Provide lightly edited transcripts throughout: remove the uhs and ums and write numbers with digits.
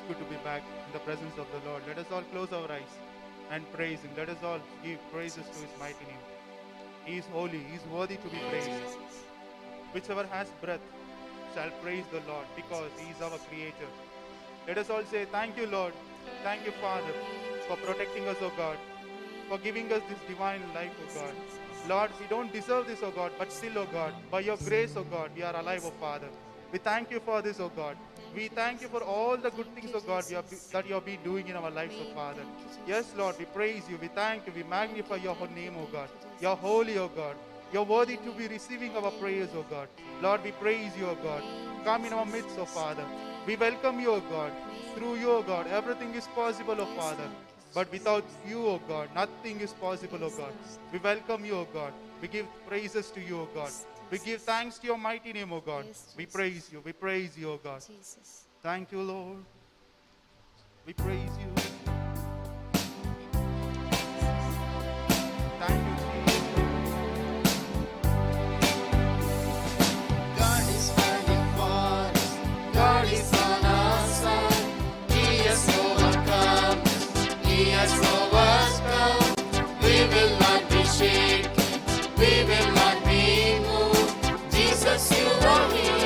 good to be back in the presence of the Lord. Let us all close our eyes and praise Him. Let us all give praises to His mighty name. He is holy, He is worthy to be praised. Whichever has breath shall praise the Lord because He is our Creator. Let us all say, thank you, Lord. Thank you, Father, for protecting us, O God, for giving us this divine life, O God. Lord, we don't deserve this, O God, but still, O God, by your grace, O God, we are alive, O Father. We thank you for this, O God. We thank you for all the good things, O God, that you have been doing in our lives, O Father. Yes, Lord, we praise you, we thank you, we magnify your name, O God. You're holy, O God. You're worthy to be receiving our prayers, O God. Lord, we praise you, O God. Come in our midst, O Father. We welcome you, O God. Through you, O God, everything is possible, O Father. But without you, O God, nothing is possible, O God. We welcome you, O God. We give praises to you, O God. We give thanks to your mighty name, O God. We praise you, O God. Thank you, Lord. We praise you. Thank you, Jesus. God is fighting for us. God is on our side. He has overcome. He has overcome. We will not be shaken. We will not be moved. Jesus, you are here.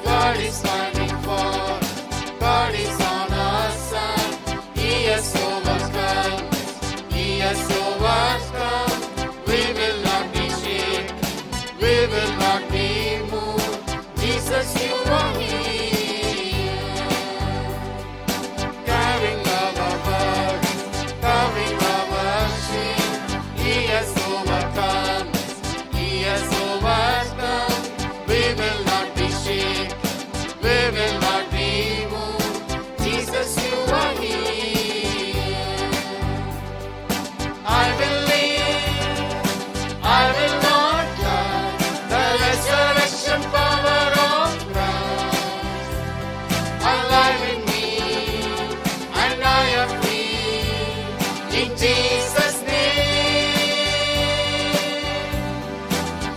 God is fighting for us. God is on our side. He has overcome. He has overcome. We will not be shaken. We will not be moved. Jesus, you are here. Carrying our burdens, carrying our shame. He has overcome. He has overcome. We will not be shaken. We will not be moved. Jesus, you are here. I will live. I will not die. The resurrection power of Christ alive in me, and I am free in Jesus' name.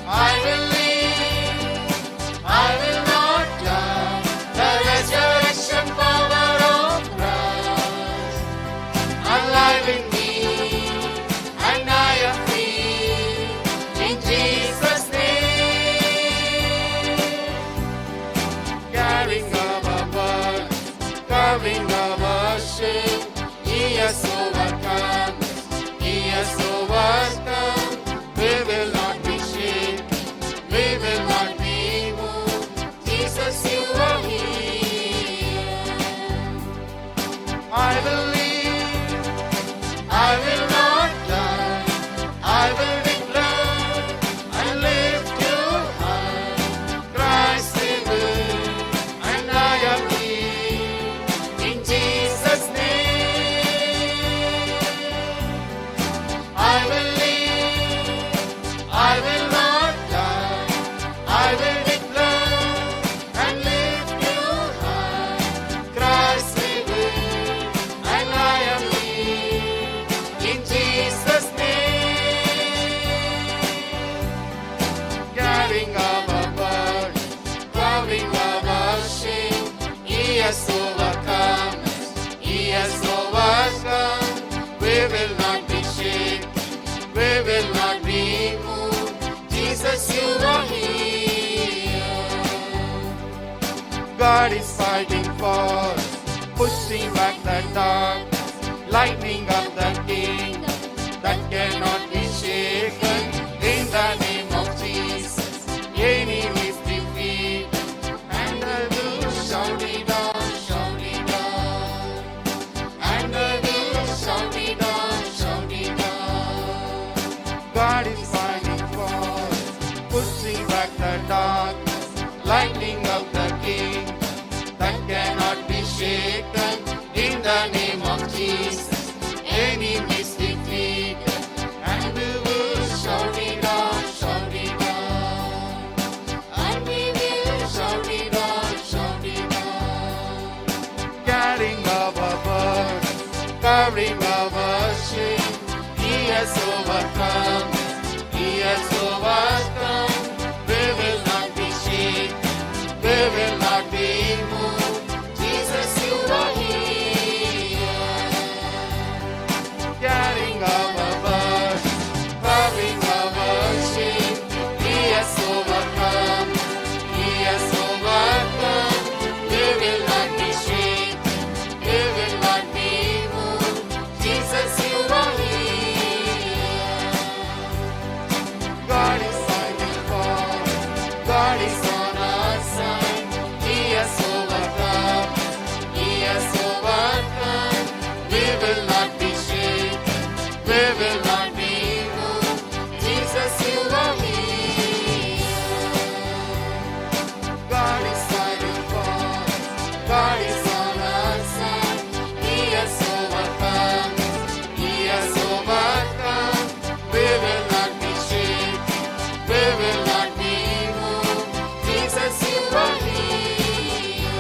I will live. I will not die. The resurrection power of Christ alive in me, and I am free in Jesus' name. Carrying our burdens, carrying our shame. He has overcome. He has overcome. We will not be shaken. We will not be moved. Jesus, you are here. I will live. I will not die. I will declare and lift you high. Christ liveth, and I am here in Jesus' name. I will live. I will not die. I will declare and lift you high. Christ liveth, and I am here in Jesus' name. Carrying our burdens, carrying our shame. He has overcome. He has overcome. We will not be shaken. We will not be moved. Jesus, you are here. God is fighting for us, pushing back the darkness, lighting up the kingdom that cannot be shaken. In the name of Jesus, enemies defeated, and I will shout it out, shout it out. And I will shout it out, shout it out. God is fighting for us, pushing back the darkness, lighting up the kingdom that cannot be shaken. In the name of Jesus, enemies defeated, and we will shout it out, shout it out. And we will shout it out, shout it out. Carrying our burdens, carrying our shame. He has overcome. He has overcome. We will not be shaken. We will not be moved. God is on our side. He has overcome. He has overcome. We will not be shaken. We will not be moved. Jesus, you are here.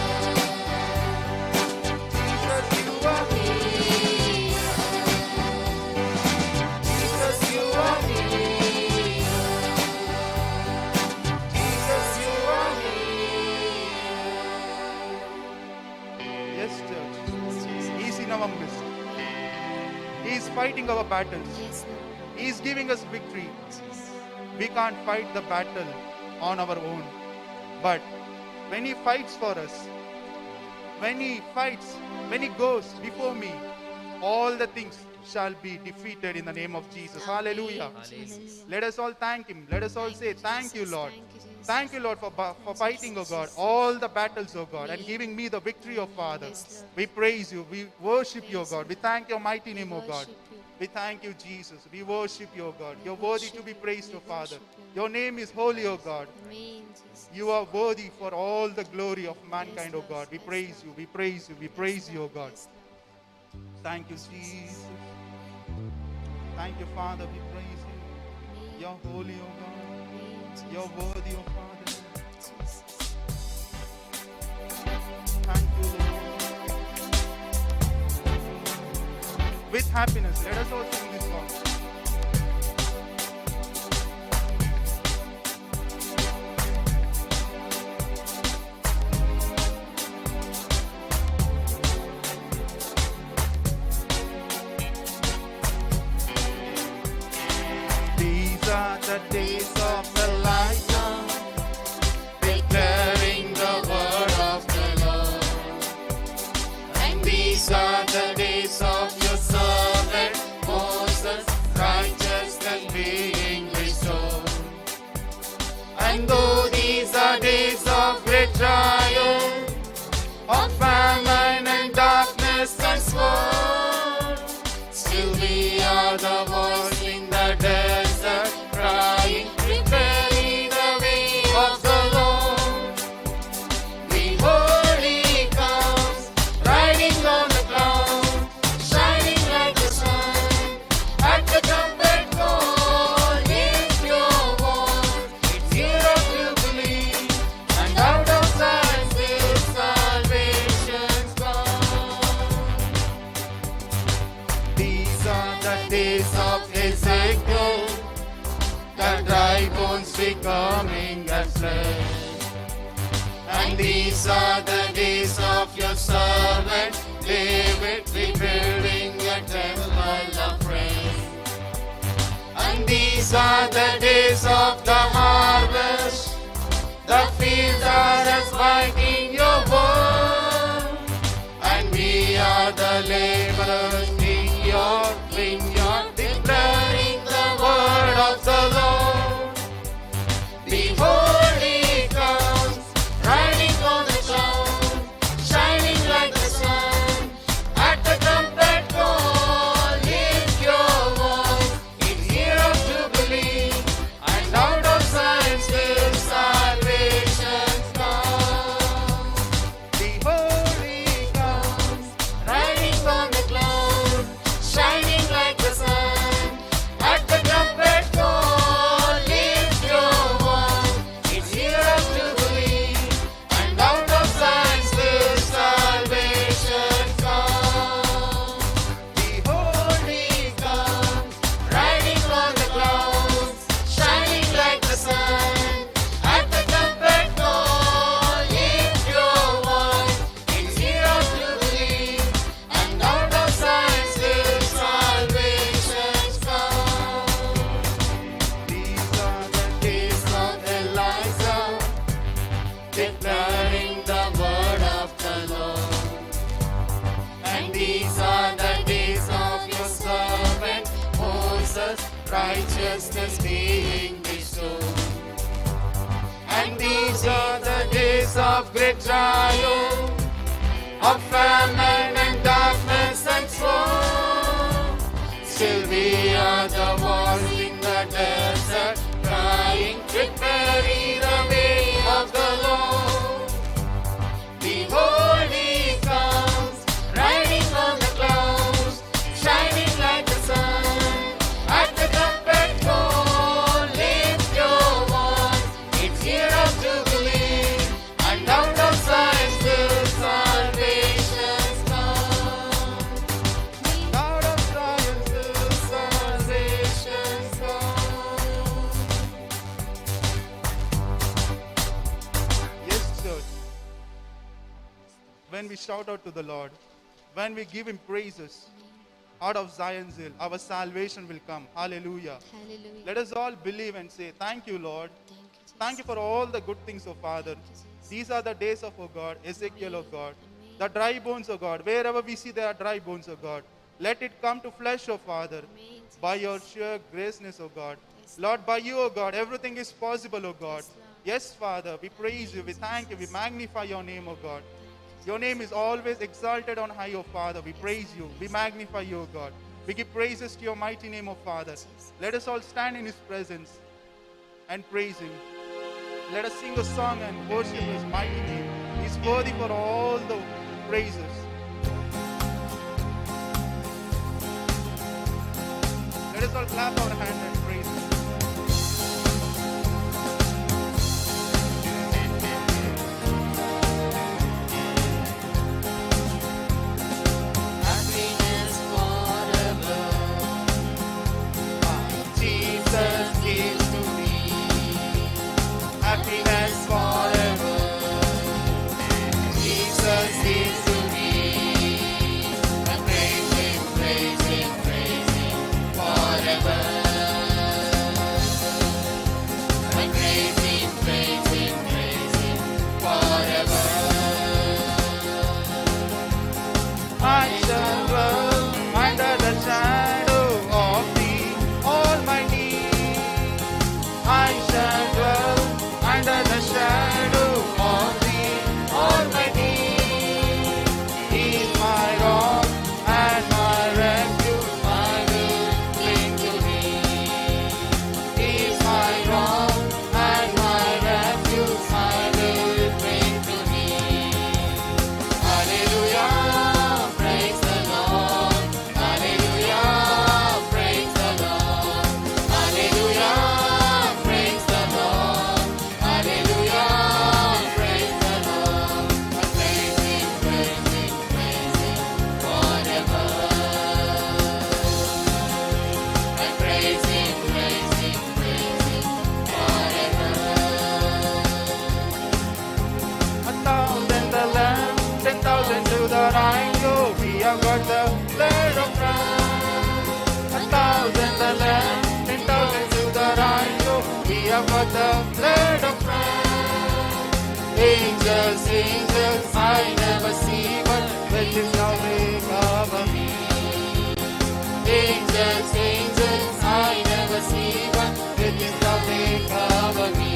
Jesus, you are here. Jesus, you are here. Jesus, you are here. Yes, church. He's in our midst. He's fighting our battles. Yes, Lord. He's giving us victory. We can't fight the battle on our own. But when He fights for us, when He fights, when He goes before me, all the things shall be defeated in the name of Jesus. Hallelujah. Let us all thank Him. Let us all say, thank you, Lord. Thank you, Lord, for fighting, oh God, all the battles, oh God, and giving me the victory, oh Father. Yes, Lord. We praise you. We worship you, oh God. We thank your mighty name, oh God. Worship you. We thank you, Jesus. We worship you, O God. You're worthy to be praised, O We Father. worship you. Your name is holy, O God. Amen, Jesus. You are worthy for all the glory of mankind, Yes, O God. We Lord. praise you. We praise you. We praise you, O God. Yes, Thank you, Jesus. Thank you, Father. We praise you. Lord. You're holy, O God. Amen, Jesus. You're worthy, O Father. Jesus. Thank you, Lord. With happiness, let us all sing this song. These are the days of Elijah, Declaring the word of the Lord. And these are the days of your servant Moses, righteousness being restored. And though these are days of great trial, of famine and darkness and sword, still we are the ones in the desert crying, preparing the way of the Lord. Behold, He comes, riding on the cloud, shining like the sun. At the trumpet call, lift your voice, it's year of jubilee, and out of Zion will salvation's come. These are the days of Ezekiel, the dry bones becoming as flesh. And these are the days of your servant David, rebuilding a temple of praise. And these are the days of the harvest, the fields are as white in your word. And we are the laborers in your vineyard, declaring the word of the Lord. Behold, He comes, riding on the cloud, shining like the sun. At the trumpet call, lift your voice, it's year of jubilee, and out of Zion will salvation's come. Behold, He comes, riding on the cloud, shining like the sun. At the trumpet call, lift your voice, it's year of jubilee, and out of Zion will salvation come. Behold, He comes, riding on the clouds, shining like the sun. At the trumpet call, lift your voice, it's year of jubilee, and out of Zion will salvation come. These are the days of Elijah, declaring the word of the Lord. And these are the days of your servant Moses, righteousness being restored. And these are the days of great trial, of famine and darkness and sword. Still we are the ones in the desert, crying, prepare the way of the Lord. Behold, He when we shout out to the Lord, when we give Him praises, out of Zion's hill, our salvation will come. Hallelujah. Hallelujah. Let us all believe and say, thank you, Lord. Thank you, Jesus. Thank you for all the good things, O Father. Jesus. These are the days of, O God, Ezekiel, O God. The dry bones, O God. Wherever we see there are dry bones, O God. Let it come to flesh, O Father. Amen, By your Jesus. sheer graceness, O God. Yes, Lord, by you, O God, everything is possible, O God. Yes, Lord. Yes, Father, we praise you, we thank you, we magnify your name, O God. Thank you, Your name is always exalted on high, O Father. We praise you, we magnify you, O God. We give praises to your mighty name, O Father. Let us all stand in his presence and praise him. Let us sing a song and worship his mighty name. He's worthy for all the praises. Let us all clap our hands and praise him. Happiness forever. Jesus gives to me. Happiness forever. Jesus gives to me. I praise him, praise him, praise him forever. I praise him, praise him, praise him forever. I shall dwell under the shadow of the Almighty. I shall dwell under the shadow of the Almighty. He is my rock and my refuge, I will cling to Him. He is my rock and my refuge, I will cling to Him. Hallelujah, praise the Lord. Hallelujah, praise the Lord. Hallelujah, praise the Lord. Hallelujah, praise the Lord. I praise him, praise him, praise him forever. I praise him, praise him, praise him forever. 1,000 the lamb, 10,000 to the right, oh, we have got the blood of Christ. 1,000 the lamb, 10,000 to the right, oh, we have got the blood of Christ. Angels, angels, I never see, but with his love they cover me. Angels, angels, I never see, but with his love they cover me.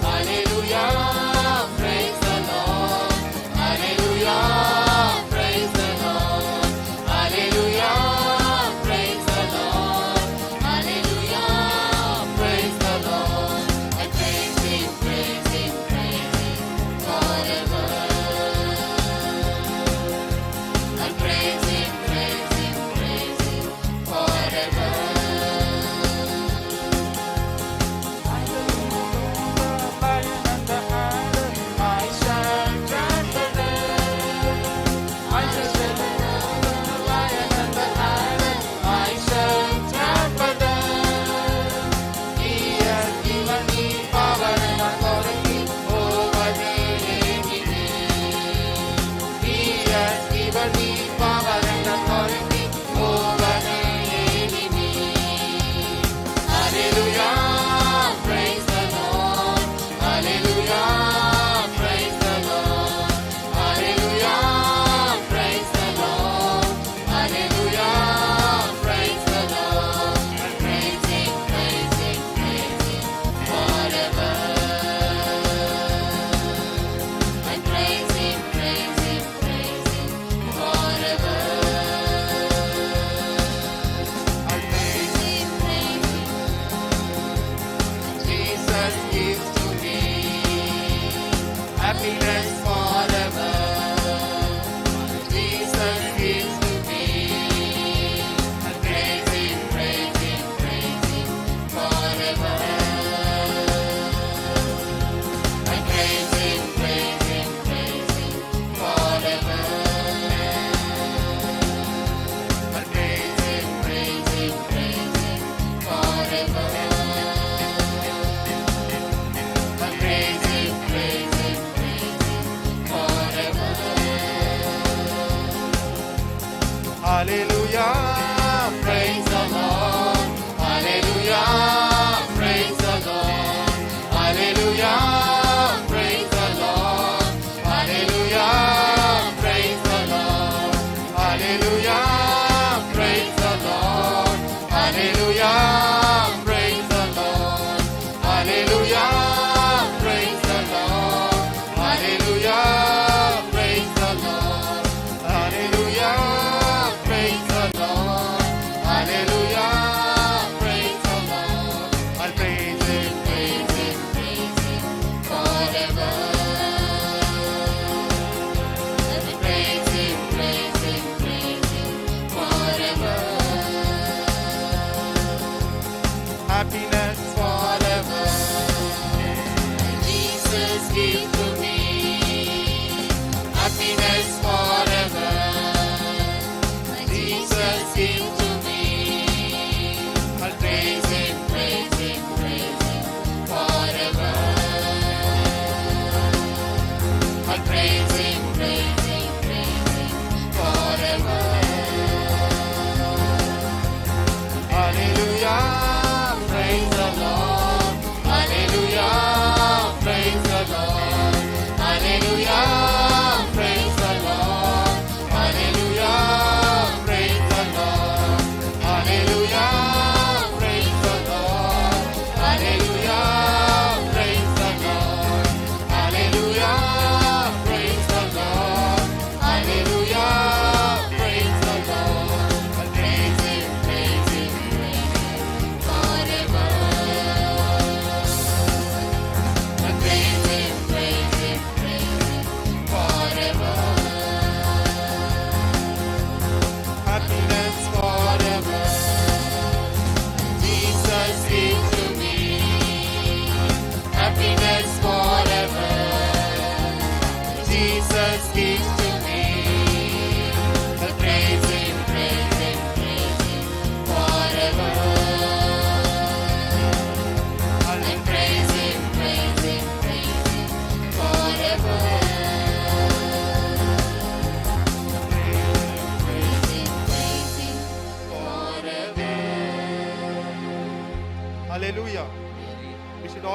Hallelujah, praise the Lord. Hallelujah, praise the Lord. Hallelujah, praise the Lord. Hallelujah, praise the Lord. I praise him, praise him, praise him forever.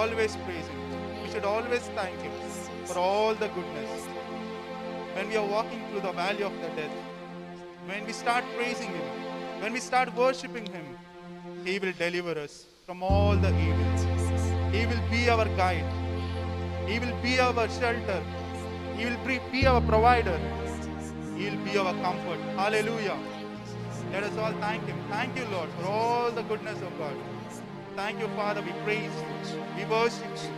always praise Him. We should always thank Him for all the goodness. When we are walking through the valley of the death, when we start praising Him, when we start worshiping Him, He will deliver us from all the evils. He will be our guide. He will be our shelter. He will be our provider. He will be our comfort. Hallelujah. Let us all thank Him. Thank you, Lord, for all the goodness of God. Thank you, Father. We praise you. We worship you.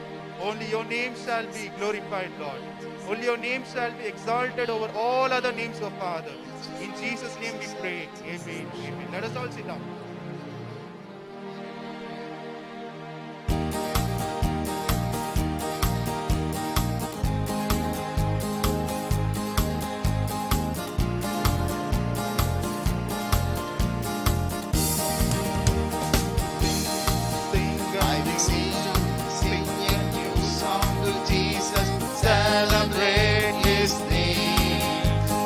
Only your name shall be glorified, Lord. Only your name shall be exalted over all other names of Father. In Jesus' name we pray. Amen. Amen. Let us all sit down. I will sing a new song to Jesus, celebrate His name.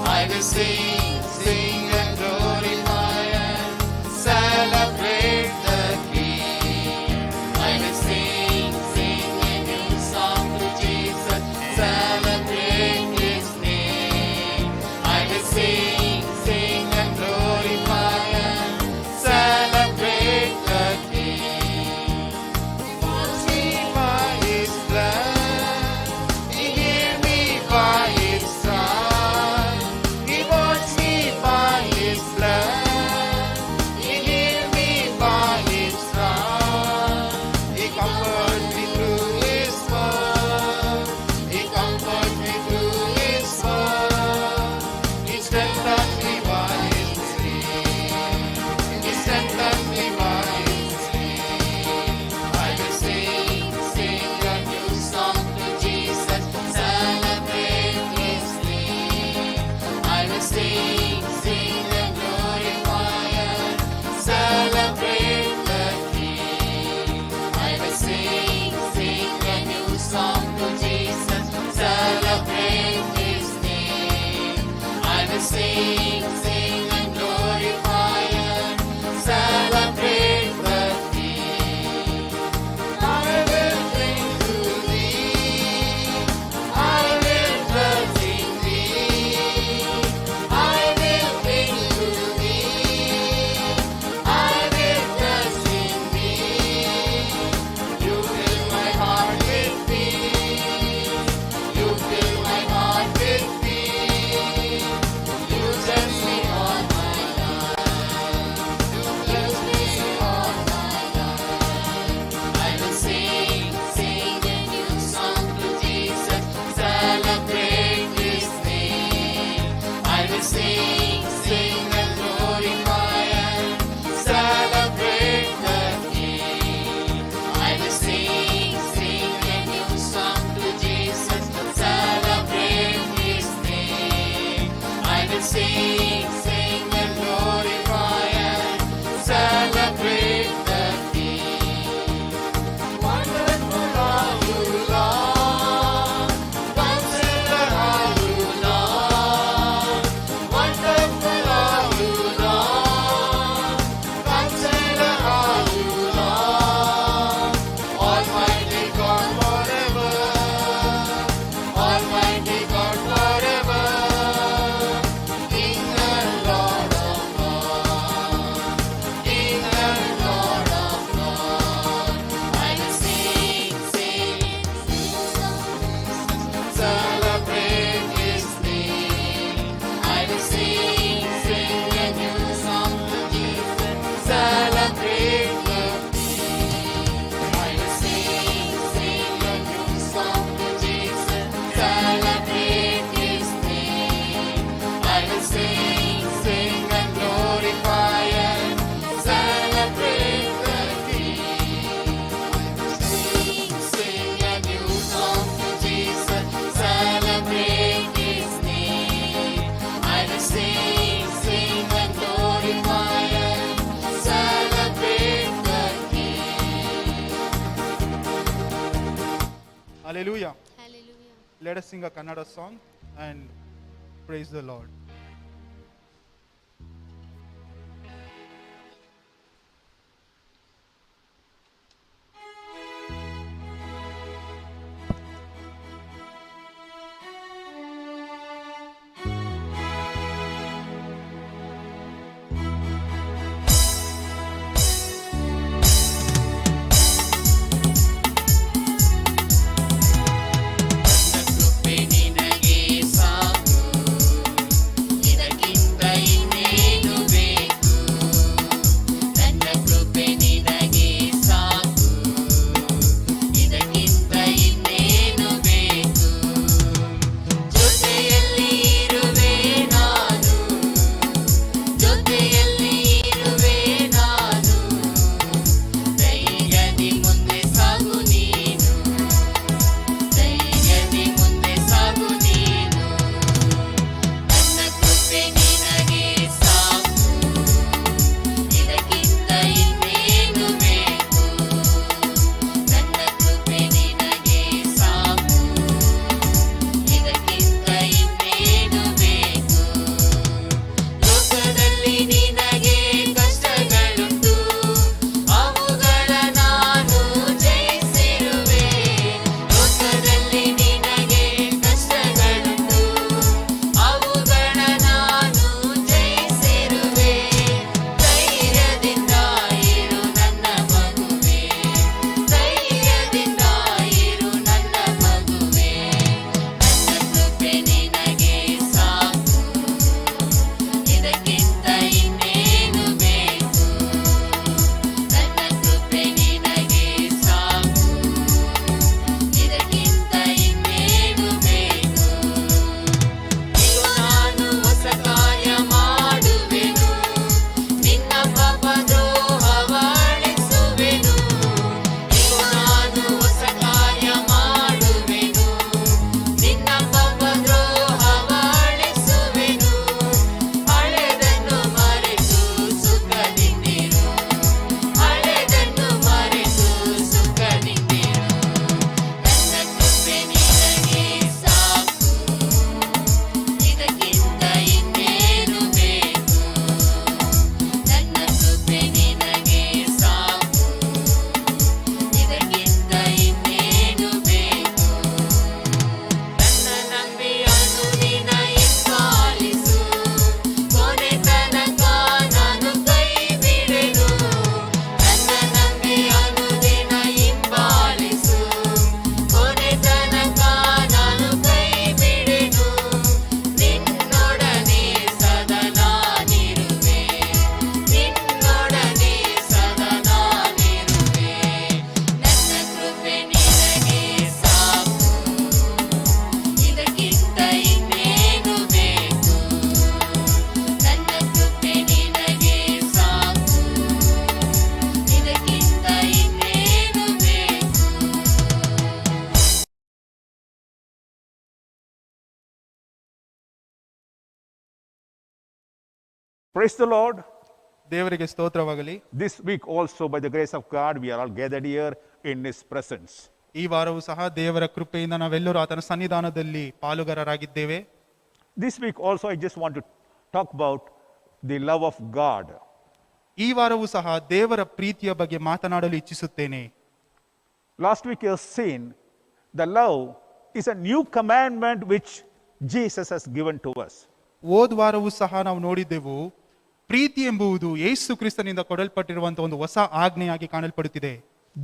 I will sing and glorify and celebrate the King. I will sing a new song to Jesus, celebrate His name. I will sing and glorify and celebrate the King. Watch me by His blood, He healed me by His stripes. He washed me by His blood, He healed me by His stripes. He comforts me through His word. He comforts me through His word. He strengthens me by His spirit. He strengthens me by His spirit. I will sing a new song to Jesus, celebrate His name. I will sing and glorify and celebrate the King. I will sing a new song to Jesus, celebrate His name. I will sing and glorify and celebrate the King. I will sing to Thee, I will trust in Thee. I will sing to Thee, I will trust in Thee. You fill my heart with peace, you fill my heart with peace. You bless me all my life, you bless me all my life. I will sing a new song to Jesus, celebrate His name. I will sing and glorify and celebrate the King. I will sing a new song to Jesus, celebrate His name. I will sing and glorify and celebrate the King. Wonderful are you, Lord. Counselor are you, Lord. Wonderful are you, Lord. Counselor are you, Lord. Almighty God forever. Almighty God forever. King and Lord of Lords. King and Lord of Lords. I will celebrate His name. I will sing a new song to Jesus, celebrate the King. I will sing a new song to Jesus, celebrate His name. I will sing and glorify and celebrate the King. Sing a new song to Jesus, celebrate His name. I will sing and glorify and celebrate the King. Hallelujah. Hallelujah. Let us sing a Kannada song and praise the Lord. Praise the Lord. ದೇವರಿಗೆ ಸ್ತೋತ್ರವಾಗಲಿ. This week also, by the grace of God, we are all gathered here in His presence. ಈ ವಾರವೂ ಸಹ ದೇವರ ಕೃಪೆಯಿಂದ ನಾವೆಲ್ಲರೂ ಆತನ ಸನ್ನಿಧಾನದಲ್ಲಿ ಪಾಲುಗಾರರಾಗಿದ್ದೇವೆ. This week also, I just want to talk about the love of God. ಈ ವಾರವೂ ಸಹ ದೇವರ ಪ್ರೀತಿಯ ಬಗ್ಗೆ ಮಾತನಾಡಲು ಇಚ್ಛಿಸುತ್ತೇನೆ. Last week you have seen the love is a new commandment which Jesus has given to us. ಹೋದ ವಾರವೂ ಸಹ ನಾವು ನೋಡಿದ್ದೆವು, ಪ್ರೀತಿ ಎಂಬುದು ಯೇಸು ಕ್ರಿಸ್ತನಿಂದ ಕೊಡಲ್ಪಟ್ಟಿರುವಂತಹ ಒಂದು ಹೊಸ ಆಜ್ಞೆಯಾಗಿ ಕಾಣಲ್ಪಡುತ್ತಿದೆ.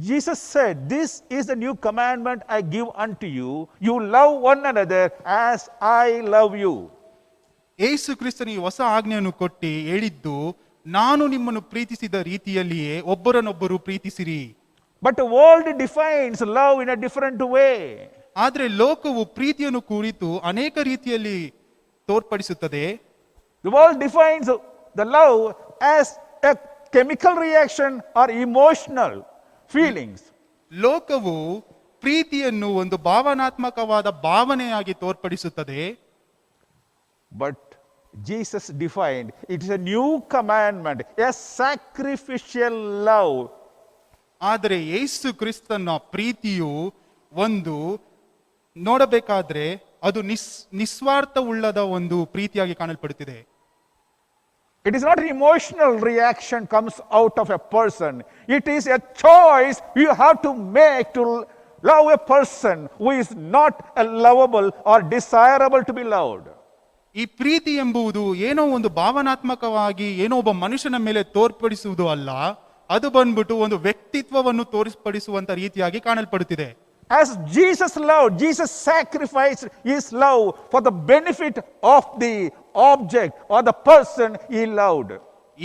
Jesus said, "This is the new commandment I give unto you. You love one another as I love you." ಯೇಸು ಕ್ರಿಸ್ತನಿಗೆ ಹೊಸ ಆಜ್ಞೆಯನ್ನು ಕೊಟ್ಟು ಹೇಳಿದ್ದು, ನಾನು ನಿಮ್ಮನ್ನು ಪ್ರೀತಿಸಿದ ರೀತಿಯಲ್ಲಿಯೇ ಒಬ್ಬರನ್ನೊಬ್ಬರು ಪ್ರೀತಿಸಿರಿ. But the world defines love in a different way. ಆದರೆ ಲೋಕವು ಪ್ರೀತಿಯನ್ನು ಕುರಿತು ಅನೇಕ ರೀತಿಯಲ್ಲಿ ತೋರ್ಪಡಿಸುತ್ತದೆ. The world defines the love as a chemical reaction or emotional feelings. ಲೋಕವು ಪ್ರೀತಿಯನ್ನು ಒಂದು ಭಾವನಾತ್ಮಕವಾದ ಭಾವನೆಯಾಗಿ ತೋರ್ಪಡಿಸುತ್ತದೆ. But Jesus defined it is a new commandment, a sacrificial love. ಆದರೆ ಯೇಸು ಕ್ರಿಸ್ತನ ಪ್ರೀತಿಯು ಒಂದು ನೋಡಬೇಕಾದ್ರೆ ಅದು ನಿಸ್ವಾರ್ಥವುಳ್ಳದ ಒಂದು ಪ್ರೀತಿಯಾಗಿ ಕಾಣಲ್ಪಡುತ್ತಿದೆ. It is not an emotional reaction comes out of a person. It is a choice you have to make to love a person who is not lovable or desirable to be loved. ಈ ಪ್ರೀತಿ ಎಂಬುದು ಏನೋ ಒಂದು ಭಾವನಾತ್ಮಕವಾಗಿ ಏನೋ ಒಬ್ಬ ಮನುಷ್ಯನ ಮೇಲೆ ತೋರ್ಪಡಿಸುವುದು ಅಲ್ಲ, ಅದು ಬಂದ್ಬಿಟ್ಟು ಒಂದು ವ್ಯಕ್ತಿತ್ವವನ್ನು ತೋರ್ಪಡಿಸುವಂತ ರೀತಿಯಾಗಿ ಕಾಣಲ್ಪಡುತ್ತಿದೆ. As Jesus loved, Jesus sacrificed his love for the benefit of the object or the person he loved.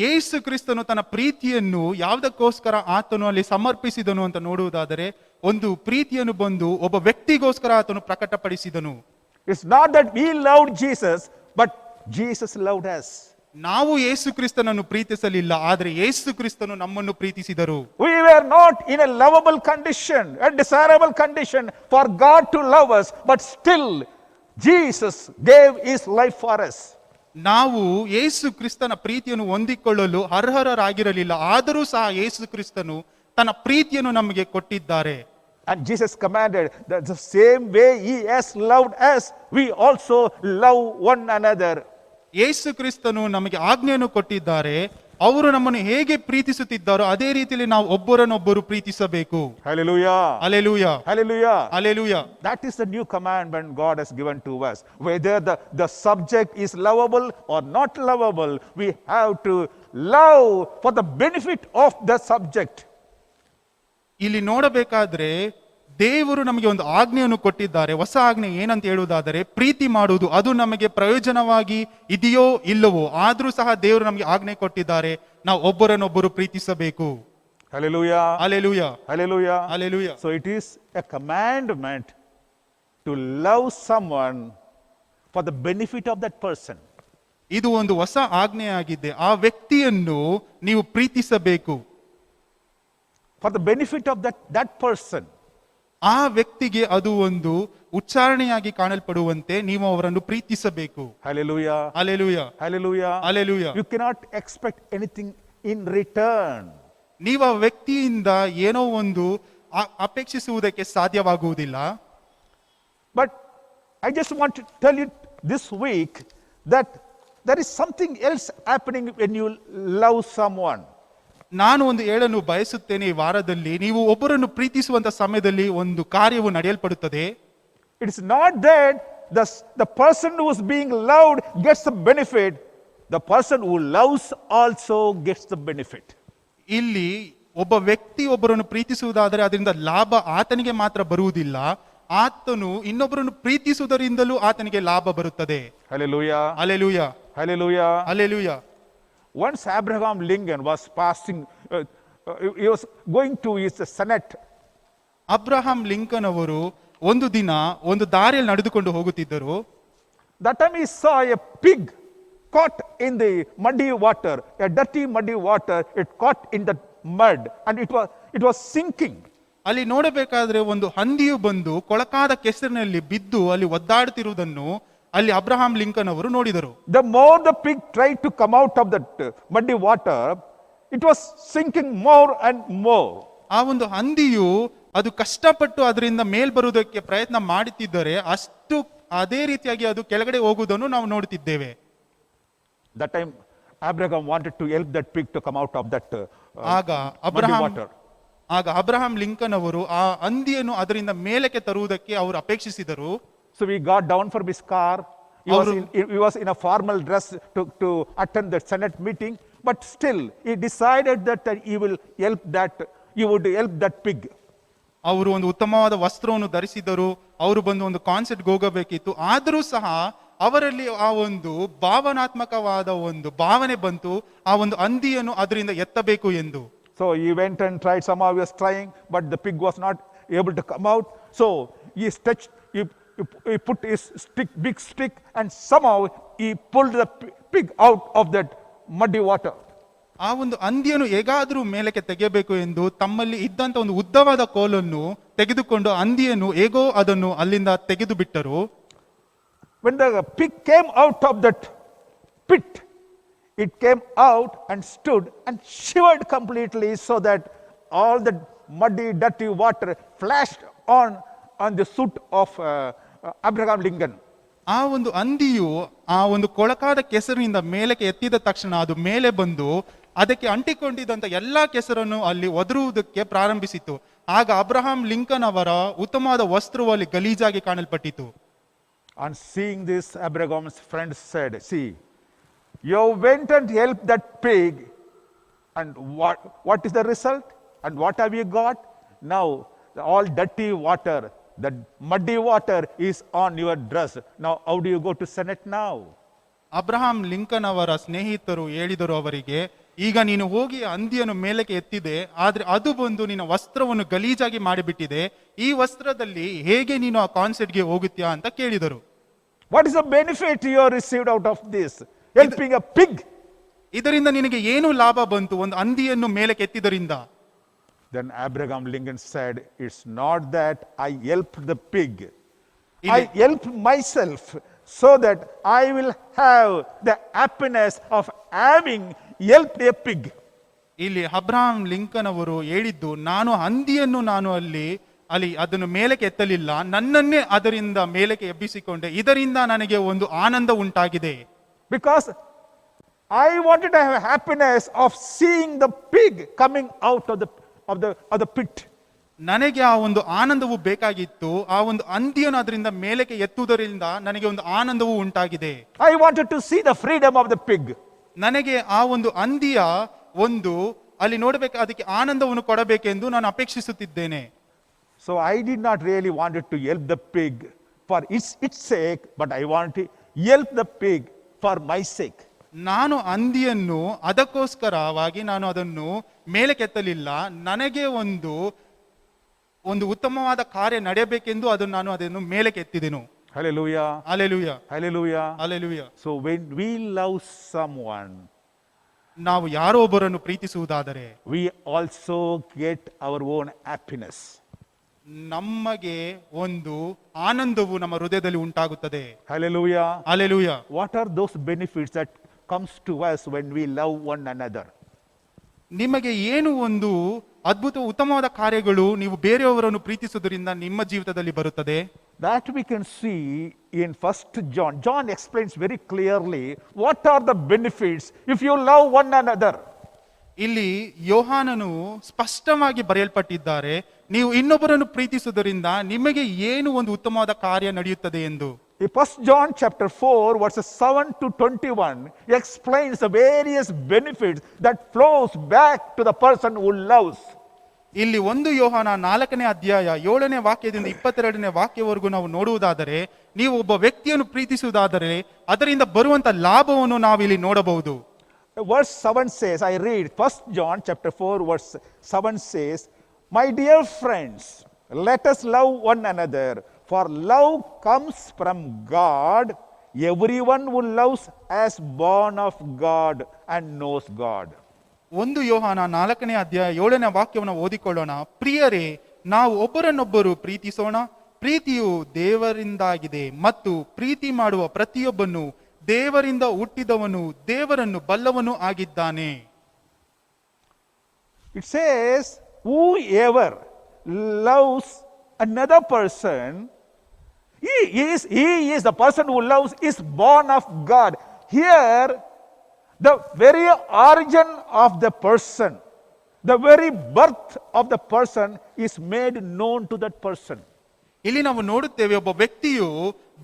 ಯೇಸು ಕ್ರಿಸ್ತನು ತನ್ನ ಪ್ರೀತಿಯನ್ನು ಯಾವುದಕ್ಕೋಸ್ಕರ ಆತನು ಅಲ್ಲಿ ಸಮರ್ಪಿಸಿದನು ಅಂತ ನೋಡುವುದಾದರೆ, ಒಂದು ಪ್ರೀತಿಯನ್ನು ಬಂದು ಒಬ್ಬ ವ್ಯಕ್ತಿಗೋಸ್ಕರ ಆತನು ಪ್ರಕಟಪಡಿಸಿದನು. It's not that we loved Jesus, but Jesus loved us. ನಾವು ಯೇಸು ಕ್ರಿಸ್ತನನ್ನು ಪ್ರೀತಿಸಲಿಲ್ಲ, ಆದರೆ ಯೇಸು ಕ್ರಿಸ್ತನು ನಮ್ಮನ್ನು ಪ್ರೀತಿಸಿದರು. We were not in a lovable condition, a desirable condition for God to love us, but still Jesus gave his life for us. ನಾವು ಯೇಸು ಕ್ರಿಸ್ತನ ಪ್ರೀತಿಯನ್ನು ಹೊಂದಿಕೊಳ್ಳಲು ಅರ್ಹರಾಗಿರಲಿಲ್ಲ, ಆದರೂ ಸಹ ಯೇಸು ಕ್ರಿಸ್ತನು ತನ್ನ ಪ್ರೀತಿಯನ್ನು ನಮಗೆ ಕೊಟ್ಟಿದ್ದಾರೆ. And Jesus commanded that the same way he has loved us, we also love one another. ಯೇಸು ಕ್ರಿಸ್ತನು ನಮಗೆ ಆಜ್ಞೆಯನ್ನು ಕೊಟ್ಟಿದ್ದಾರೆ. ಅವರು ನಮ್ಮನ್ನು ಹೇಗೆ ಪ್ರೀತಿಸುತ್ತಿದ್ದಾರೋ ಅದೇ ರೀತಿಯಲ್ಲಿ ನಾವು ಒಬ್ಬರನ್ನೊಬ್ಬರು ಪ್ರೀತಿಸಬೇಕು. Hallelujah. Hallelujah, Hallelujah. Hallelujah. That is the new commandment God has given to us. Whether the subject is lovable or not lovable, we have to love for the benefit of the subject. ಇಲ್ಲಿ ನೋಡಬೇಕಾದ್ರೆ ದೇವರು ನಮಗೆ ಒಂದು ಆಜ್ಞೆಯನ್ನು ಕೊಟ್ಟಿದ್ದಾರೆ. ಹೊಸ ಆಜ್ಞೆ ಏನಂತ ಹೇಳುವುದಾದರೆ, ಪ್ರೀತಿ ಮಾಡುವುದು ಅದು ನಮಗೆ ಪ್ರಯೋಜನವಾಗಿ ಇದೆಯೋ ಇಲ್ಲವೋ, ಆದ್ರೂ ಸಹ ದೇವರು ನಮಗೆ ಆಜ್ಞೆ ಕೊಟ್ಟಿದ್ದಾರೆ, ನಾವು ಒಬ್ಬರನ್ನೊಬ್ಬರು ಪ್ರೀತಿಸಬೇಕು. Hallelujah. Hallelujah, Hallelujah. Hallelujah. So it is a commandment to love someone for the benefit of that person. ಇದು ಒಂದು ಹೊಸ ಆಜ್ಞೆಯಾಗಿದೆ. ಆ ವ್ಯಕ್ತಿಯನ್ನು ನೀವು ಪ್ರೀತಿಸಬೇಕು. For the benefit of that person. ಆ ವ್ಯಕ್ತಿಗೆ ಅದು ಒಂದು ಉಚ್ಚಾರಣೆಯಾಗಿ ಕಾಣಲ್ಪಡುವಂತೆ ನೀವು ಅವರನ್ನು ಪ್ರೀತಿಸಬೇಕು. Hallelujah. Hallelujah, Hallelujah. Hallelujah. You cannot expect anything in return. ನೀವು ಆ ವ್ಯಕ್ತಿಯಿಂದ ಏನೋ ಒಂದು ಅಪೇಕ್ಷಿಸುವುದಕ್ಕೆ ಸಾಧ್ಯವಾಗುವುದಿಲ್ಲ. But I just want to tell you this week that there is something else happening when you love someone. ನಾನು ಒಂದು ಹೇಳಲು ಬಯಸುತ್ತೇನೆ, ಈ ವಾರದಲ್ಲಿ ನೀವು ಒಬ್ಬರನ್ನು ಪ್ರೀತಿಸುವಂತ ಸಮಯದಲ್ಲಿ ಒಂದು ಕಾರ್ಯವು ನಡೆಯಲ್ಪಡುತ್ತದೆ. It is not that the person who is being loved gets the benefit. The person who loves also gets the benefit. ಇಲ್ಲಿ ಒಬ್ಬ ವ್ಯಕ್ತಿ ಒಬ್ಬರನ್ನು ಪ್ರೀತಿಸುವುದಾದರೆ ಅದರಿಂದ ಲಾಭ ಆತನಿಗೆ ಮಾತ್ರ ಬರುವುದಿಲ್ಲ, ಆತನು ಇನ್ನೊಬ್ಬರನ್ನು ಪ್ರೀತಿಸುವುದರಿಂದಲೂ ಆತನಿಗೆ ಲಾಭ ಬರುತ್ತದೆ. Hallelujah. Hallelujah, Hallelujah. Hallelujah. Once Abraham Lincoln was passing, he was going to his Senate. Abraham Lincoln ಅವರು ಒಂದು ದಿನ ಒಂದು ದಾರಿಯಲ್ಲಿ ನಡೆದುಕೊಂಡು ಹೋಗುತ್ತಿದ್ದರು. That time he saw a pig caught in the muddy water, a dirty muddy water. It caught in the mud and it was sinking. ಅಲ್ಲಿ ನೋಡಬೇಕಾದ್ರೆ ಒಂದು ಹಂದಿಯು ಬಂದು ಕೊಳಕಾದ ಕೆಸರಿನಲ್ಲಿ ಬಿದ್ದು ಅಲ್ಲಿ ಒದ್ದಾಡುತ್ತಿರುವುದನ್ನು ಅಲ್ಲಿ ಅಬ್ರಹಾಂ ಲಿಂಕನ್ ಅವರು ನೋಡಿದರು. The more the pig tried to come out of that muddy water, it was sinking more and more. ಆ ಒಂದು ಹಂದಿಯು ಅದು ಕಷ್ಟಪಟ್ಟು ಅದರಿಂದ ಮೇಲ್ ಬರುವುದಕ್ಕೆ ಪ್ರಯತ್ನ ಮಾಡುತ್ತಿದ್ದರೆ ಅಷ್ಟು ಅದೇ ರೀತಿಯಾಗಿ ಅದು ಕೆಳಗಡೆ ಹೋಗುವುದನ್ನು ನಾವು ನೋಡುತ್ತಿದ್ದೇವೆ. That time Abraham wanted to help that pig to come out of that ಆಗ muddy water. ಅಬ್ರಹಾಂ ಲಿಂಕನ್ ಅವರು ಆ ಹಂದಿಯನ್ನು ಅದರಿಂದ ಮೇಲಕ್ಕೆ ತರುವುದಕ್ಕೆ ಅವರು ಅಪೇಕ್ಷಿಸಿದರು. So he got down from his car. He was in a formal dress to attend the Senate meeting, but still he decided that he would help that pig. ಅವರು ಒಂದು ಉತ್ತಮವಾದ ವಸ್ತ್ರವನ್ನು ಧರಿಸಿದರು. ಅವರು ಬಂದು ಒಂದು ಕಾನ್ಸರ್ಟ್ಗೆ ಹೋಗಬೇಕಿತ್ತು. ಆದರೂ ಸಹ ಅವರಲ್ಲಿ ಆ ಒಂದು ಭಾವನಾತ್ಮಕವಾದ ಒಂದು ಭಾವನೆ ಬಂತು, ಆ ಒಂದು ಹಂದಿಯನ್ನು ಅದರಿಂದ ಎತ್ತಬೇಕು ಎಂದು. So he went and tried. Somehow he was trying, but the pig was not able to come out. So he put his big stick, and somehow he pulled the pig out of that muddy water. ಆ ಒಂದು ಹಂದಿಯನ್ನು ಹೇಗಾದರೂ ಮೇಲಕ್ಕೆ ತೆಗೆಯಬೇಕು ಎಂದು ತಮ್ಮಲ್ಲಿ ಇದ್ದಂತ ಒಂದು ಉದ್ದವಾದ ಕೋಲನ್ನು ತೆಗೆದುಕೊಂಡು ಹಂದಿಯನ್ನು ಹೇಗೋ ಅದನ್ನು ಅಲ್ಲಿಂದ ತೆಗೆದು ಬಿಟ್ಟರು. When the pig came out of that pit, it came out and stood and shivered completely, so that all the muddy, dirty water flashed on the suit of Abraham Lincoln. ಆ ಒಂದು ಹಂದಿಯು ಆ ಒಂದು ಕೊಳಕಾದ ಕೆಸರಿನಿಂದ ಮೇಲಕ್ಕೆ ಎತ್ತಿದ ತಕ್ಷಣ ಅದು ಮೇಲೆ ಬಂದು ಅದಕ್ಕೆ ಅಂಟಿಕೊಂಡಿದ್ದಂತ ಎಲ್ಲಾ ಕೆಸರನ್ನು ಅಲ್ಲಿ ಒದರುವುದಕ್ಕೆ ಪ್ರಾರಂಭಿಸಿತು. ಆಗ ಅಬ್ರಹಾಂ ಲಿಂಕನ್ ಅವರ ಉತ್ತಮವಾದ ವಸ್ತ್ರವು ಅಲ್ಲಿ ಗಲೀಜಾಗಿ ಕಾಣಲ್ಪಟ್ಟಿತು. On seeing this, Abraham's friend said, "See, you went and helped that pig, and what is the result? And what have you got? Now, all dirty water, the muddy water is on your dress. Now, how do you go to Senate now?" Abraham Lincoln ಅವರ ಸ್ನೇಹಿತರು ಹೇಳಿದರು ಅವರಿಗೆ, ಈಗ ನೀನು ಹೋಗಿ ಹಂದಿಯನ್ನು ಮೇಲಕ್ಕೆ ಎತ್ತಿದೆ, ಆದ್ರೆ ಅದು ಬಂದು ನಿನ್ನ ವಸ್ತ್ರವನ್ನು ಗಲೀಜಾಗಿ ಮಾಡಿಬಿಟ್ಟಿದೆ. ಈ ವಸ್ತ್ರದಲ್ಲಿ ಹೇಗೆ ನೀನು ಆ ಕಾನ್ಸರ್ಟ್ಗೆ ಹೋಗುತ್ತೀಯಾ ಅಂತ ಕೇಳಿದರು. What is the benefit you have received out of this? Helping a pig. ಇದರಿಂದ ನಿನಗೆ ಏನು ಲಾಭ ಬಂತು ಒಂದು ಹಂದಿಯನ್ನು ಮೇಲಕ್ಕೆ ಎತ್ತಿದರಿಂದ? Then Abraham Lincoln said, "It's not that I helped the pig. I helped myself, so that I will have the happiness of having helped a pig." ಇಲ್ಲಿ Abraham Lincoln ಅವರು ಹೇಳಿದ್ದು, ನಾನು ಹಂದಿಯನ್ನು ಅಲ್ಲಿ ಅದನ್ನು ಮೇಲಕ್ಕೆ ಎತ್ತಲಿಲ್ಲ, ನನ್ನನ್ನೇ ಅದರಿಂದ ಮೇಲಕ್ಕೆ ಎಬ್ಬಿಸಿಕೊಂಡೆ, ಇದರಿಂದ ನನಗೆ ಒಂದು ಆನಂದ ಉಂಟಾಗಿದೆ. Because I wanted to have happiness of seeing the pig coming out of the pit. ನನಗೆ ಆ ಒಂದು ಆನಂದವು ಬೇಕಾಗಿತ್ತು. ಆ ಒಂದು ಹಂದಿಯನ್ನು ಅದರಿಂದ ಮೇಲಕ್ಕೆ ಎತ್ತುವುದರಿಂದ ನನಗೆ ಒಂದು ಆನಂದವು ಉಂಟಾಗಿದೆ. I wanted to see the freedom of the pig. ನನಗೆ ಆ ಒಂದು ಹಂದಿಯ ಒಂದು ಅಲ್ಲಿ ನೋಡಬೇಕು, ಅದಕ್ಕೆ ಆನಂದವನ್ನು ಕೊಡಬೇಕೆಂದು ನಾನು ಅಪೇಕ್ಷಿಸುತ್ತಿದ್ದೇನೆ. So I did not really wanted to help the pig for its sake, but I want to help the pig for my sake. ನಾನು ಹಂದಿಯನ್ನು ಅದಕ್ಕೋಸ್ಕರವಾಗಿ ನಾನು ಅದನ್ನು ಮೇಲೆ ಕೆತ್ತಲಿಲ್ಲ, ನನಗೆ ಒಂದು ಉತ್ತಮವಾದ ಕಾರ್ಯ ನಡೆಯಬೇಕೆಂದು ನಾನು ಅದನ್ನು ಮೇಲೆ ಕೆತ್ತಿದೆನು. Hallelujah. Hallelujah. Hallelujah. Hallelujah. So when we love someone, ನಾವು ಯಾರೋ ಒಬ್ಬರನ್ನು ಪ್ರೀತಿಸುವುದಾದರೆ we also get our own happiness. ನಮಗೆ ಒಂದು ಆನಂದವು ನಮ್ಮ ಹೃದಯದಲ್ಲಿ ಉಂಟಾಗುತ್ತದೆ. Hallelujah. Hallelujah. What are those benefits that comes to us when we love one another? ನಿಮಗೆ ಏನು ಒಂದು ಅದ್ಭುತ ಉತ್ತಮವಾದ ಕಾರ್ಯಗಳು ನೀವು ಬೇರೆಯವರನ್ನು ಪ್ರೀತಿಸುವುದರಿಂದ ನಿಮ್ಮ ಜೀವಿತದಲ್ಲಿ ಬರುತ್ತದೆ? That we can see in 1 John. John explains very clearly what are the benefits if you love one another. ಇಲ್ಲಿ ಯೋಹಾನನು ಸ್ಪಷ್ಟವಾಗಿ ಬರೆಯಲ್ಪಟ್ಟಿದ್ದಾರೆ, ನೀವು ಇನ್ನೊಬ್ಬರನ್ನು ಪ್ರೀತಿಸುವುದರಿಂದ ನಿಮಗೆ ಏನು ಒಂದು ಉತ್ತಮವಾದ ಕಾರ್ಯ ನಡೆಯುತ್ತದೆ ಎಂದು. In 1 John chapter 4 verses 7 to 21 explains the various benefits that flows back to the person who loves. ಇಲ್ಲಿ 1 ಯೋಹಾನ 4ನೇ ಅಧ್ಯಾಯ 7ನೇ ವಾಕ್ಯದಿಂದ 22ನೇ ವಾಕ್ಯವರೆಗೂ ನಾವು ನೋಡುವುದಾದರೆ, ನೀವು ಒಬ್ಬ ವ್ಯಕ್ತಿಯನ್ನು ಪ್ರೀತಿಸುವುದಾದರೆ ಅದರಿಂದ ಬರುವಂತ ಲಾಭವನ್ನು ನಾವು ಇಲ್ಲಿ ನೋಡಬಹುದು. Verse 7 says, I read 1 John chapter 4 verse 7 says, "My dear friends, let us love one another, for love comes from God. Everyone who loves is born of God and knows God." 1 ಯೋಹಾನ 4ನೇ ಅಧ್ಯಾಯ 7ನೇ ವಾಕ್ಯವನ್ನು ಓದಿಕೊಳ್ಳೋಣ. ಪ್ರಿಯರೇ, ನಾವು ಒಬ್ಬರನ್ನೊಬ್ಬರು ಪ್ರೀತಿಸೋಣ, ಪ್ರೀತಿಯು ದೇವರಿಂದಾಗಿದೆ ಮತ್ತು ಪ್ರೀತಿ ಮಾಡುವ ಪ್ರತಿಯೊಬ್ಬನು ದೇವರಿಂದ ಹುಟ್ಟಿದವನು ದೇವರನ್ನು ಬಲ್ಲವನು ಆಗಿದ್ದಾನೆ. It says, whoever loves another person, he is the person who loves is born of God. Here, the very origin of the person, the very birth of the person is made known to that person. ಇಲ್ಲಿ ನಾವು ನೋಡುತ್ತೇವೆ, ಒಬ್ಬ ವ್ಯಕ್ತಿಯು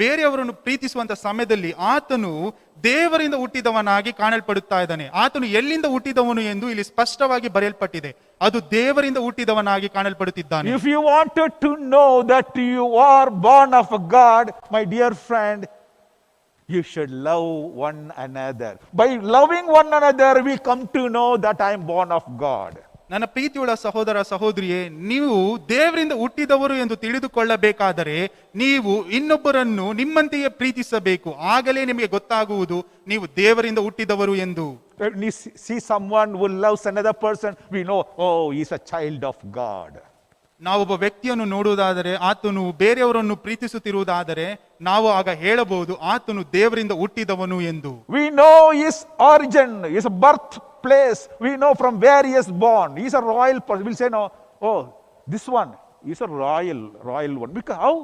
ಬೇರೆಯವರನ್ನು ಪ್ರೀತಿಸುವಂತ ಸಮಯದಲ್ಲಿ ಆತನು ದೇವರಿಂದ ಹುಟ್ಟಿದವನಾಗಿ ಕಾಣಲ್ಪಡುತ್ತಾ ಇದ್ದಾನೆ. ಆತನು ಎಲ್ಲಿಂದ ಹುಟ್ಟಿದವನು ಎಂದು ಇಲ್ಲಿ ಸ್ಪಷ್ಟವಾಗಿ ಬರೆಯಲ್ಪಟ್ಟಿದೆ. ಅದು ದೇವರಿಂದ ಹುಟ್ಟಿದವನಾಗಿ ಕಾಣಲ್ಪಡುತ್ತಿದ್ದಾನೆ. If you wanted to know that you are born of God, my dear friend, you should love one another. By loving one another, we come to know that I am born of God. ನನ್ನ ಪ್ರೀತಿಯುಳ್ಳ ಸಹೋದರ ಸಹೋದರಿಯೇ, ನೀವು ದೇವರಿಂದ ಹುಟ್ಟಿದವರು ಎಂದು ತಿಳಿದುಕೊಳ್ಳಬೇಕಾದರೆ ನೀವು ಇನ್ನೊಬ್ಬರನ್ನು ನಿಮ್ಮಂತೆಯೇ ಪ್ರೀತಿಸಬೇಕು. ಆಗಲೇ ನಿಮಗೆ ಗೊತ್ತಾಗುವುದು ನೀವು ದೇವರಿಂದ ಹುಟ್ಟಿದವರು ಎಂದು. When we see someone who loves another person, we know, oh, he is a child of God. ನಾವೊಬ್ಬ ವ್ಯಕ್ತಿಯನ್ನು ನೋಡುವುದಾದರೆ, ಆತನು ಬೇರೆಯವರನ್ನು ಪ್ರೀತಿಸುತ್ತಿರುವುದಾದರೆ ನಾವು ಆಗ ಹೇಳಬಹುದು ಆತನು ದೇವರಿಂದ ಹುಟ್ಟಿದವನು ಎಂದು. We know his origin, his birthplace. We know from where he is born. He is a royal person. We'll say, no, oh, this one is a royal one. Because how?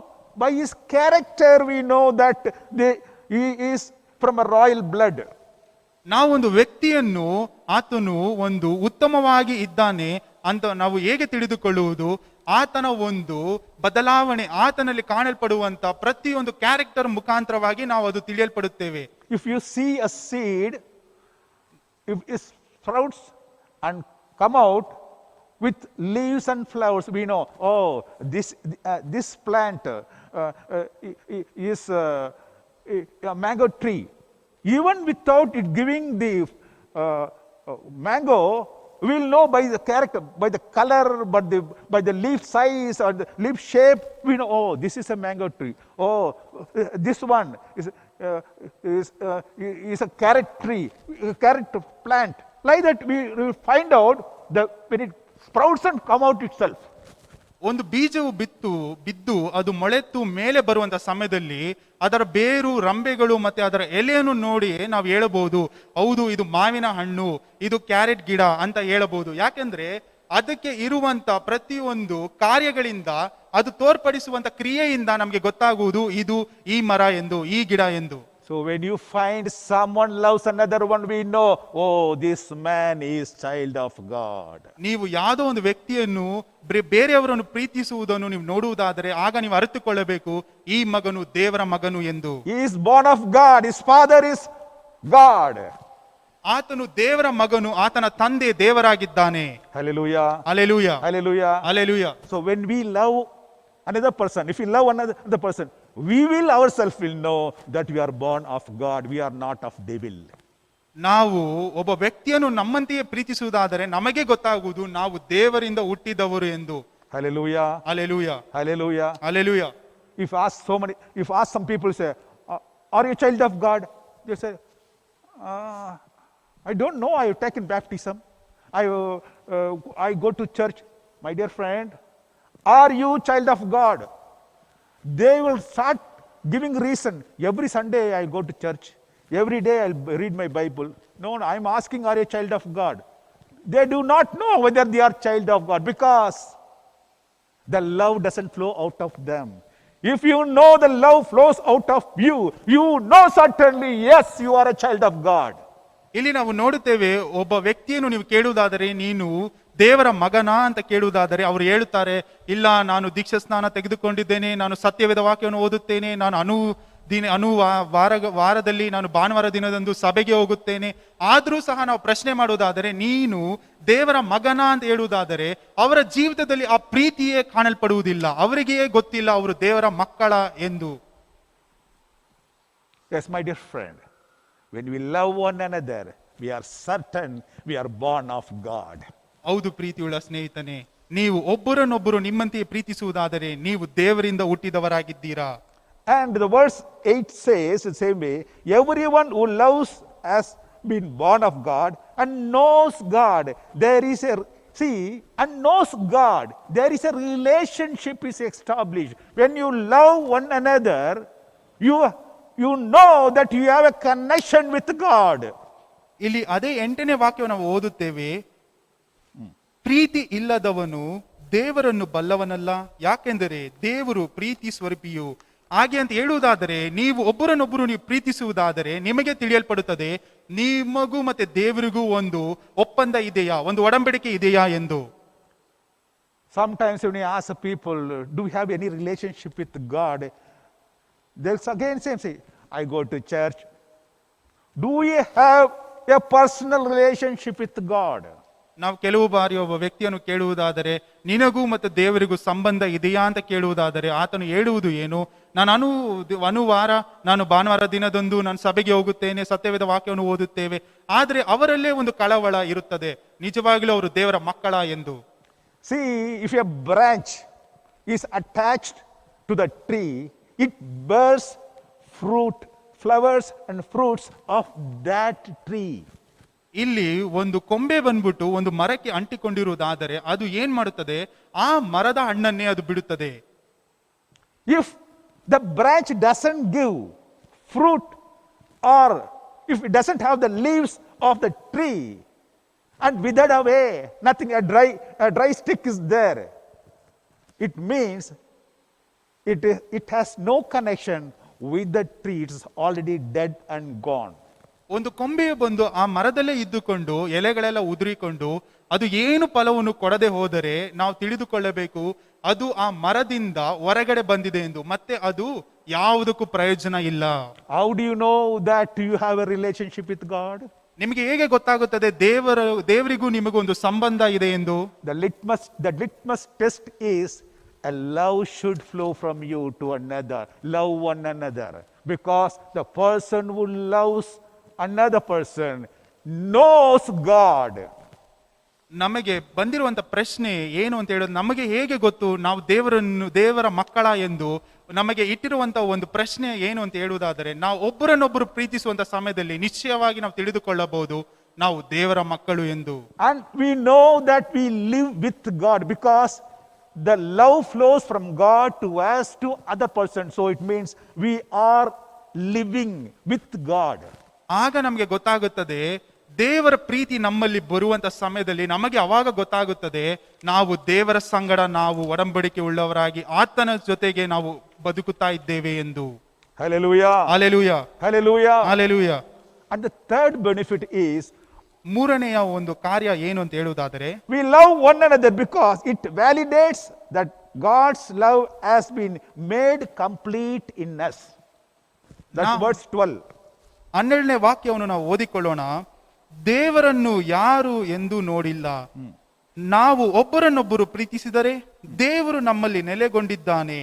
By his character we know that he is from a royal blood. ನಾವೊಂದು ವ್ಯಕ್ತಿಯನ್ನು ಆತನು ಒಂದು ಉತ್ತಮವಾಗಿ ಇದ್ದಾನೆ ಅಂತ ನಾವು ಹೇಗೆ ತಿಳಿದುಕೊಳ್ಳುವುದು? ಆತನ ಒಂದು ಬದಲಾವಣೆ, ಆತನಲ್ಲಿ ಕಾಣಲ್ಪಡುವಂತ ಪ್ರತಿಯೊಂದು ಕ್ಯಾರೆಕ್ಟರ್ ಮುಖಾಂತರವಾಗಿ ನಾವು ಅದು ತಿಳಿಯಲ್ಪಡುತ್ತೇವೆ. If you see a seed, if it sprouts and come out with leaves and flowers, we know, oh, this plant is a mango tree. Even without it giving the mango, we'll know by the character, by the color, by the leaf size or the leaf shape, we know, oh, this is a mango tree. Oh, this one is a carrot tree, a carrot plant. Like that, we will find out when it sprouts and come out itself. ಒಂದು ಬೀಜವು ಬಿದ್ದು ಅದು ಮೊಳೆತು ಮೇಲೆ ಬರುವಂತ ಸಮಯದಲ್ಲಿ ಅದರ ಬೇರು, ರಂಬೆಗಳು ಮತ್ತೆ ಅದರ ಎಲೆಯನ್ನು ನೋಡಿ ನಾವು ಹೇಳಬಹುದು, ಹೌದು ಇದು ಮಾವಿನ ಹಣ್ಣು, ಇದು ಕ್ಯಾರೆಟ್ ಗಿಡ ಅಂತ ಹೇಳಬಹುದು. ಯಾಕೆಂದ್ರೆ ಅದಕ್ಕೆ ಇರುವಂತ ಪ್ರತಿಯೊಂದು ಕಾರ್ಯಗಳಿಂದ, ಅದು ತೋರ್ಪಡಿಸುವಂತ ಕ್ರಿಯೆಯಿಂದ ನಮಗೆ ಗೊತ್ತಾಗುವುದು ಇದು ಈ ಮರ ಎಂದು, ಈ ಗಿಡ ಎಂದು. So when you find someone loves another one, we know, oh, this man is child of God. ನೀವು ಯಾವುದೋ ಒಂದು ವ್ಯಕ್ತಿಯನ್ನು ಬೇರೆಯವರನ್ನು ಪ್ರೀತಿಸುವುದನ್ನು ನೀವು ನೋಡುವುದಾದರೆ ಆಗ ನೀವು ಅರಿತುಕೊಳ್ಳಬೇಕು, ಈ ಮಗನು ದೇವರ ಮಗನು ಎಂದು. He is born of God. His father is God. ಆತನು ದೇವರ ಮಗನು, ಆತನ ತಂದೆ ದೇವರಾಗಿದ್ದಾನೆ. Hallelujah. Hallelujah, Hallelujah. Hallelujah. So when we love another person, if we love another person, we will ourselves will know that we are born of God. We are not of devil. ನಾವು ಒಬ್ಬ ವ್ಯಕ್ತಿಯನ್ನು ನಮ್ಮಂತೆಯೇ ಪ್ರೀತಿಸುವುದಾದರೆ ನಮಗೆ ಗೊತ್ತಾಗುವುದು ನಾವು ದೇವರಿಂದ ಹುಟ್ಟಿದವರು ಎಂದು. Hallelujah. Hallelujah, Hallelujah. Hallelujah. If ask some people, say, are you a child of God? They say, I don't know. I have taken baptism. I go to church. My dear friend, are you child of God? They will start giving reason. Every Sunday I go to church. Every day I'll read my Bible. No, I'm asking, are you a child of God? They do not know whether they are child of God because the love doesn't flow out of them. If you know the love flows out of you, you know certainly, yes, you are a child of God. ಇಲ್ಲಿ ನಾವು ನೋಡುತ್ತೇವೆ, ಒಬ್ಬ ವ್ಯಕ್ತಿಯನ್ನು ನೀವು ಕೇಳುವುದಾದರೆ ನೀನು ದೇವರ ಮಗನಾ ಅಂತ ಕೇಳುವುದಾದರೆ ಅವರು ಹೇಳುತ್ತಾರೆ, ಇಲ್ಲ ನಾನು ದೀಕ್ಷಾ ಸ್ನಾನ ತೆಗೆದುಕೊಂಡಿದ್ದೇನೆ, ನಾನು ಸತ್ಯವೇದ ವಾಕ್ಯವನ್ನು ಓದುತ್ತೇನೆ, ನಾನು ವಾರದಲ್ಲಿ ನಾನು ಭಾನುವಾರ ದಿನದಂದು ಸಭೆಗೆ ಹೋಗುತ್ತೇನೆ. ಆದರೂ ಸಹ ನಾವು ಪ್ರಶ್ನೆ ಮಾಡುವುದಾದರೆ ನೀನು ದೇವರ ಮಗನ ಅಂತ ಹೇಳುವುದಾದರೆ ಅವರ ಜೀವಿತದಲ್ಲಿ ಆ ಪ್ರೀತಿಯೇ ಕಾಣಲ್ಪಡುವುದಿಲ್ಲ, ಅವರಿಗೆ ಗೊತ್ತಿಲ್ಲ ಅವರು ದೇವರ ಮಕ್ಕಳ ಎಂದು. Yes, my dear friend, when we love one another, we are certain we are born of God. ಹೌದು ಪ್ರೀತಿಯುಳ್ಳ ಸ್ನೇಹಿತನೇ, ನೀವು ಒಬ್ಬರನ್ನೊಬ್ಬರು ನಿಮ್ಮಂತೆಯೇ ಪ್ರೀತಿಸುವುದಾದರೆ ನೀವು ದೇವರಿಂದ ಹುಟ್ಟಿದವರಾಗಿದ್ದೀರಾ. And the verse 8 says the same way, everyone who loves has been born of God and knows God. There is a see, and knows God, there is a relationship is established. When you love one another, you know that you have a connection with God. ಇಲ್ಲಿ ಅದೇ 8ನೇ ವಾಕ್ಯವನ್ನು ನಾವು ಓದುತ್ತೇವೆ. ಪ್ರೀತಿ ಇಲ್ಲದವನು ದೇವರನ್ನು ಬಲ್ಲವನಲ್ಲ, ಯಾಕೆಂದರೆ ದೇವರು ಪ್ರೀತಿ ಸ್ವರೂಪಿಯು. ಹಾಗೆ ಅಂತ ಹೇಳುವುದಾದರೆ, ನೀವು ಒಬ್ಬರನ್ನೊಬ್ಬರು ನೀವು ಪ್ರೀತಿಸುವುದಾದರೆ ನಿಮಗೆ ತಿಳಿಯಲ್ಪಡುತ್ತದೆ ನಿಮಗೂ ಮತ್ತೆ ದೇವರಿಗೂ ಒಂದು ಒಪ್ಪಂದ ಇದೆಯಾ, ಒಂದು ಒಡಂಬಡಿಕೆ ಇದೆಯಾ ಎಂದು. Sometimes when you ask people, do you have any relationship with God? They'll again say, I go to church. Do you have a personal relationship with God? ನಾವು ಕೆಲವು ಬಾರಿ ಒಬ್ಬ ವ್ಯಕ್ತಿಯನ್ನು ಕೇಳುವುದಾದರೆ, ನಿನಗೂ ಮತ್ತು ದೇವರಿಗೂ ಸಂಬಂಧ ಇದೆಯಾ ಅಂತ ಕೇಳುವುದಾದರೆ ಆತನು ಹೇಳುವುದು ಏನು, ನಾನು ಅನುವಾರ ನಾನು ಭಾನುವಾರ ದಿನದಂದು ನಾನು ಸಭೆಗೆ ಹೋಗುತ್ತೇನೆ, ಸತ್ಯವೇದ ವಾಕ್ಯವನ್ನು ಓದುತ್ತೇವೆ. ಆದರೆ ಅವರಲ್ಲೇ ಒಂದು ಕಳವಳ ಇರುತ್ತದೆ, ನಿಜವಾಗಲೂ ಅವರು ದೇವರ ಮಕ್ಕಳ ಎಂದು. See, if a branch is attached to the tree, it bears fruit, flowers and fruits of that tree. ಇಲ್ಲಿ ಒಂದು ಕೊಂಬೆ ಬಂದ್ಬಿಟ್ಟು ಒಂದು ಮರಕ್ಕೆ ಅಂಟಿಕೊಂಡಿರುವುದಾದರೆ ಅದು ಏನ್ ಮಾಡುತ್ತದೆ, ಆ ಮರದ ಹಣ್ಣನ್ನೇ ಅದು ಬಿಡುತ್ತದೆ. If the branch doesn't give fruit, or if it doesn't have the leaves of the tree and withered away, nothing, a dry stick is there, it means it has no connection with the tree. It is already dead and gone. ಒಂದು ಕೊಂಬೆಯು ಬಂದು ಆ ಮರದಲ್ಲೇ ಇದ್ದುಕೊಂಡು ಎಲೆಗಳೆಲ್ಲ ಉದುರಿಕೊಂಡು ಅದು ಏನು ಫಲವನ್ನು ಕೊಡದೆ ಹೋದರೆ ನಾವು ತಿಳಿದುಕೊಳ್ಳಬೇಕು ಅದು ಆ ಮರದಿಂದ ಹೊರಗಡೆ ಬಂದಿದೆ ಎಂದು, ಮತ್ತೆ ಅದು ಯಾವುದಕ್ಕೂ ಪ್ರಯೋಜನ ಇಲ್ಲ. How do you know that you have a relationship with God? ನಿಮಗೆ ಹೇಗೆ ಗೊತ್ತಾಗುತ್ತದೆ ದೇವರಿಗೂ ನಿಮಗೂ ಒಂದು ಸಂಬಂಧ ಇದೆ ಎಂದು? The litmus test is a love should flow from you to another. Love one another, because the person who loves another person knows God. ನಮಗೆ ಬಂದಿರುವಂತ ಪ್ರಶ್ನೆ ಏನು ಅಂತ ಹೇಳೋದು, ನಮಗೆ ಹೇಗೆ ಗೊತ್ತು ನಾವು ದೇವರ ಮಕ್ಕಳ ಎಂದು? ನಮಗೆ ಇಟ್ಟಿರುವಂತ ಒಂದು ಪ್ರಶ್ನೆ ಏನು ಅಂತ ಹೇಳುವುದಾದರೆ, ನಾವು ಒಬ್ಬರನ್ನೊಬ್ಬರು ಪ್ರೀತಿಸುವಂತ ಸಮಯದಲ್ಲಿ ನಿಶ್ಚಯವಾಗಿ ನಾವು ತಿಳಿದುಕೊಳ್ಳಬಹುದು ನಾವು ದೇವರ ಮಕ್ಕಳು ಎಂದು. And we know that we live with God because the love flows from God to us to other person. So it means we are living with God. ಆಗ ನಮಗೆ ಗೊತ್ತಾಗುತ್ತದೆ ದೇವರ ಪ್ರೀತಿ ನಮ್ಮಲ್ಲಿ ಬರುವಂತ ಸಮಯದಲ್ಲಿ ನಮಗೆ ಅವಾಗ ಗೊತ್ತಾಗುತ್ತದೆ ನಾವು ದೇವರ ಸಂಗಡ ನಾವು ಒಡಂಬಡಿಕೆ ಉಳ್ಳವರಾಗಿ ಆತನ ಜೊತೆಗೆ ನಾವು ಬದುಕುತ್ತಾ ಇದ್ದೇವೆ ಎಂದು. Hallelujah. Hallelujah. Hallelujah. Hallelujah. And the third benefit is, ಮೂರನೆಯ ಒಂದು ಕಾರ್ಯ ಏನು ಅಂತ ಹೇಳುವುದಾದರೆ, we love one another because it validates that God's love has been made complete in us. That's verse 12. 12ನೇ ವಾಕ್ಯವನ್ನು ನಾವು ಓದಿಕೊಳ್ಳೋಣ. ದೇವರನ್ನು ಯಾರು ಎಂದು ನೋಡಿಲ್ಲ, ನಾವು ಒಬ್ಬರನ್ನೊಬ್ಬರು ಪ್ರೀತಿಸಿದರೆ ದೇವರು ನಮ್ಮಲ್ಲಿ ನೆಲೆಗೊಂಡಿದ್ದಾನೆ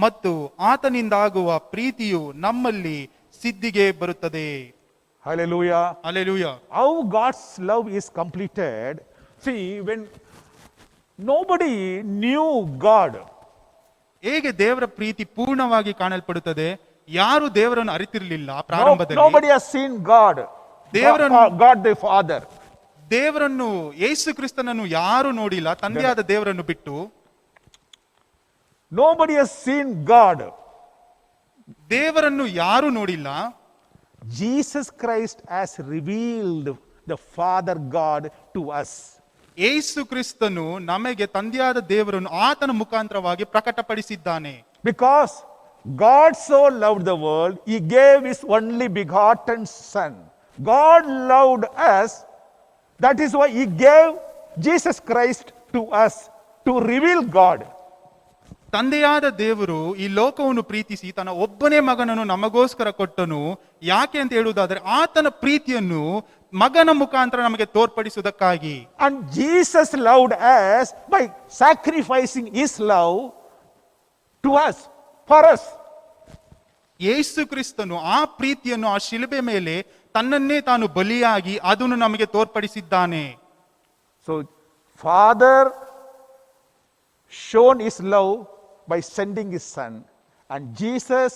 ಮತ್ತು ಆತನಿಂದಾಗುವ ಪ್ರೀತಿಯು ನಮ್ಮಲ್ಲಿ ಸಿದ್ಧಿಗೆ ಬರುತ್ತದೆ. Hallelujah. Hallelujah. How God's love is completed. See, when nobody knew God, ಹೇಗೆ ದೇವರ ಪ್ರೀತಿ ಪೂರ್ಣವಾಗಿ ಕಾಣಲ್ಪಡುತ್ತದೆ, ಯಾರು ದೇವರನ್ನು ಅರಿತಿರಲಿಲ್ಲ ಪ್ರಾರಂಭದಲ್ಲಿ. nobody has seen God. God the Father. ದೇವರನ್ನು ಯೇಸು ಕ್ರಿಸ್ತನನ್ನು ಯಾರು ನೋಡಿಲ್ಲ, ತಂದೆಯಾದ ದೇವರನ್ನು ಬಿಟ್ಟು. Nobody has seen God. ದೇವರನ್ನು ಯಾರು ನೋಡಿಲ್ಲ. Jesus Christ has revealed the Father God to us. ಯೇಸು ಕ್ರಿಸ್ತನು ನಮಗೆ ತಂದೆಯಾದ ದೇವರನ್ನು ಆತನ ಮುಖಾಂತರವಾಗಿ ಪ್ರಕಟಪಡಿಸಿದ್ದಾನೆ. Because God so loved the world, He gave His only begotten Son. God loved us. That is why He gave Jesus Christ to us to reveal God. ತಂದೆಯಾದ ದೇವರು ಈ ಲೋಕವನ್ನು ಪ್ರೀತಿಸಿ ತನ್ನ ಒಬ್ಬನೇ ಮಗನನ್ನು ನಮಗೋಸ್ಕರ ಕೊಟ್ಟನು. ಯಾಕೆ ಅಂತ ಹೇಳುವುದಾದರೆ ಆತನ ಪ್ರೀತಿಯನ್ನು ಮಗನ ಮುಖಾಂತರ ನಮಗೆ ತೋರ್ಪಡಿಸುವುದಕ್ಕಾಗಿ. And Jesus loved us by sacrificing His love to us, for us. ಯೇಸು ಕ್ರಿಸ್ತನು ಆ ಪ್ರೀತಿಯನ್ನು ಆ ಶಿಲುಬೆ ಮೇಲೆ ತನ್ನನ್ನೇ ತಾನು ಬಲಿಯಾಗಿ ಅದನ್ನು ನಮಗೆ ತೋರ್ಪಡಿಸಿದ್ದಾನೆ. So Father shown His love by sending His Son, and Jesus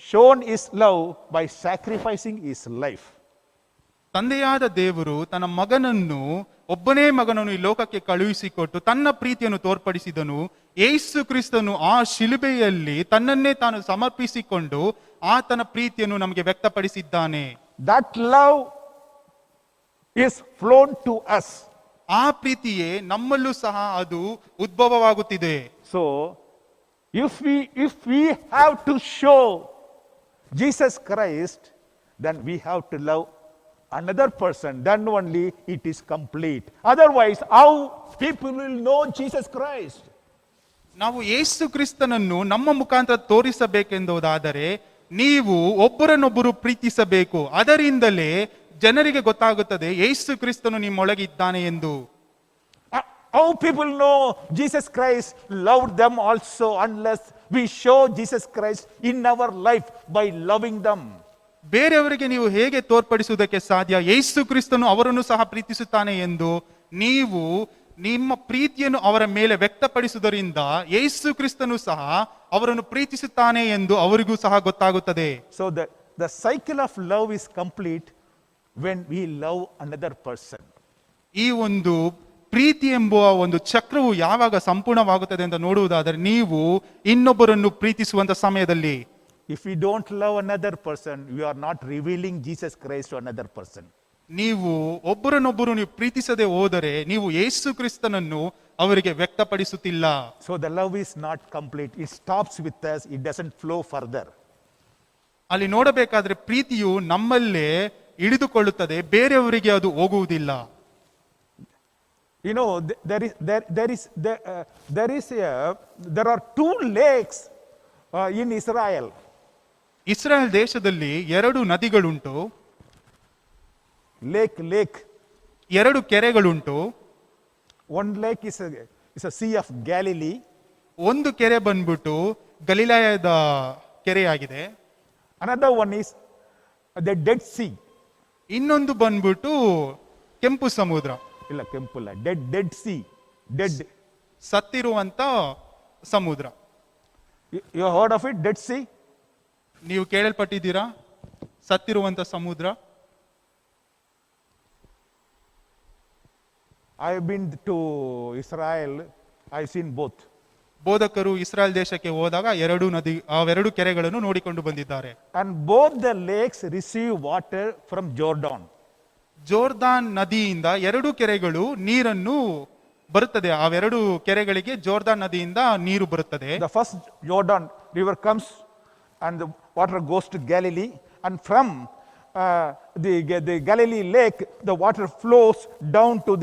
shown His love by sacrificing His life. ತಂದೆಯಾದ ದೇವರು ತನ್ನ ಮಗನನ್ನು ಒಬ್ಬನೇ ಮಗನನ್ನು ಈ ಲೋಕಕ್ಕೆ ಕಳುಹಿಸಿಕೊಟ್ಟು ತನ್ನ ಪ್ರೀತಿಯನ್ನು ತೋರ್ಪಡಿಸಿದನು. ಯೇಸು ಕ್ರಿಸ್ತನು ಆ ಶಿಲುಬೆಯಲ್ಲಿ ತನ್ನನ್ನೇ ತಾನು ಸಮರ್ಪಿಸಿಕೊಂಡು ಆತನ ಪ್ರೀತಿಯನ್ನು ನಮಗೆ ವ್ಯಕ್ತಪಡಿಸಿದ್ದಾನೆ. That love is flown to us. ಆ ಪ್ರೀತಿಯೇ ನಮ್ಮಲ್ಲೂ ಸಹ ಅದು ಉದ್ಭವವಾಗುತ್ತಿದೆ. So, if we have to show Jesus Christ, then we have to love another person. Then only it is complete. Otherwise, how people will know Jesus Christ? ನಾವು ಯೇಸು ಕ್ರಿಸ್ತನನ್ನು ನಮ್ಮ ಮುಖಾಂತರ ತೋರಿಸಬೇಕೆಂಬುದಾದರೆ ನೀವು ಒಬ್ಬರನ್ನೊಬ್ಬರು ಪ್ರೀತಿಸಬೇಕು. ಅದರಿಂದಲೇ ಜನರಿಗೆ ಗೊತ್ತಾಗುತ್ತದೆ ಯೇಸು ಕ್ರಿಸ್ತನು ನಿಮ್ಮೊಳಗೆ ಇದ್ದಾನೆ ಎಂದು. How people know Jesus Christ loved them also unless we show Jesus Christ in our life by loving them. ಬೇರೆಯವರಿಗೆ ನೀವು ಹೇಗೆ ತೋರ್ಪಡಿಸುವುದಕ್ಕೆ ಸಾಧ್ಯ ಯೇಸು ಕ್ರಿಸ್ತನು ಅವರನ್ನು ಸಹ ಪ್ರೀತಿಸುತ್ತಾನೆ ಎಂದು? ನೀವು ನಿಮ್ಮ ಪ್ರೀತಿಯನ್ನು ಅವರ ಮೇಲೆ ವ್ಯಕ್ತಪಡಿಸುವುದರಿಂದ ಯೇಸು ಕ್ರಿಸ್ತನು ಸಹ ಅವರನ್ನು ಪ್ರೀತಿಸುತ್ತಾನೆ ಎಂದು ಅವರಿಗೂ ಸಹ ಗೊತ್ತಾಗುತ್ತದೆ. So the cycle of love is complete when we love another person. ಈ ಒಂದು ಪ್ರೀತಿ ಎಂಬುವ ಒಂದು ಚಕ್ರವು ಯಾವಾಗ ಸಂಪೂರ್ಣವಾಗುತ್ತದೆ ಅಂತ ನೋಡುವುದಾದರೆ ನೀವು ಇನ್ನೊಬ್ಬರನ್ನು ಪ್ರೀತಿಸುವಂತ ಸಮಯದಲ್ಲಿ. If we don't love another person, we are not revealing Jesus Christ to another person. ನೀವು ಒಬ್ಬರನ್ನೊಬ್ಬರು ನೀವು ಪ್ರೀತಿಸದೆ ಹೋದರೆ ನೀವು ಯೇಸು ಕ್ರಿಸ್ತನನ್ನು ಅವರಿಗೆ ವ್ಯಕ್ತಪಡಿಸುತ್ತಿಲ್ಲ. So the love is not complete. It stops with us. It doesn't flow further. ಅಲ್ಲಿ ನೋಡಬೇಕಾದ್ರೆ ಪ್ರೀತಿಯು ನಮ್ಮಲ್ಲೇ ಹಿಡಿದುಕೊಳ್ಳುತ್ತದೆ, ಬೇರೆಯವರಿಗೆ ಅದು ಹೋಗುವುದಿಲ್ಲ. You know, there are two lakes in Israel. Israel ದೇಶದಲ್ಲಿ 2 ನದಿಗಳುಂಟು, Lake. 2 ಕೆರೆಗಳುಂಟು. One lake is a Sea of Galilee. ಒಂದು ಕೆರೆ ಬಂದ್ಬಿಟ್ಟು ಗಲಿಲಾಯದ ಕೆರೆಯಾಗಿದೆ. Another one is the Dead Sea. ಇನ್ನೊಂದು ಬಂದ್ಬಿಟ್ಟು ಕೆಂಪು ಸಮುದ್ರ, ಇಲ್ಲ ಕೆಂಪುಲ್ಲ, ಡೆಡ್ ಸಿ, ಡೆಡ್, ಸತ್ತಿರುವಂತ ಸಮುದ್ರ. You heard of it? Dead sea ನೀವು ಕೇಳಲ್ಪಟ್ಟಿದ್ದೀರಾ? ಸತ್ತಿರುವಂತ ಸಮುದ್ರ. I have been to Israel. I have seen both. ಬೋಧಕರು ಇಸ್ರಾಯೇಲ್ ದೇಶಕ್ಕೆ ಹೋದಾಗ 2 ಕೆರೆಗಳನ್ನು ನೋಡಿಕೊಂಡು ಬಂದಿದ್ದಾರೆ. And both the lakes receive water from Jordan. Jordan ನದಿಯಿಂದ 2 ಕೆರೆಗಳು ನೀರನ್ನು ಬರುತ್ತದೆ. ಆ 2 ಕೆರೆಗಳಿಗೆ ಜೋರ್ದಾನ್ ನದಿಯಿಂದ ನೀರು ಬರುತ್ತದೆ. The first Jordan river comes and the water goes to Galilee, and from the Galilee lake the water flows down to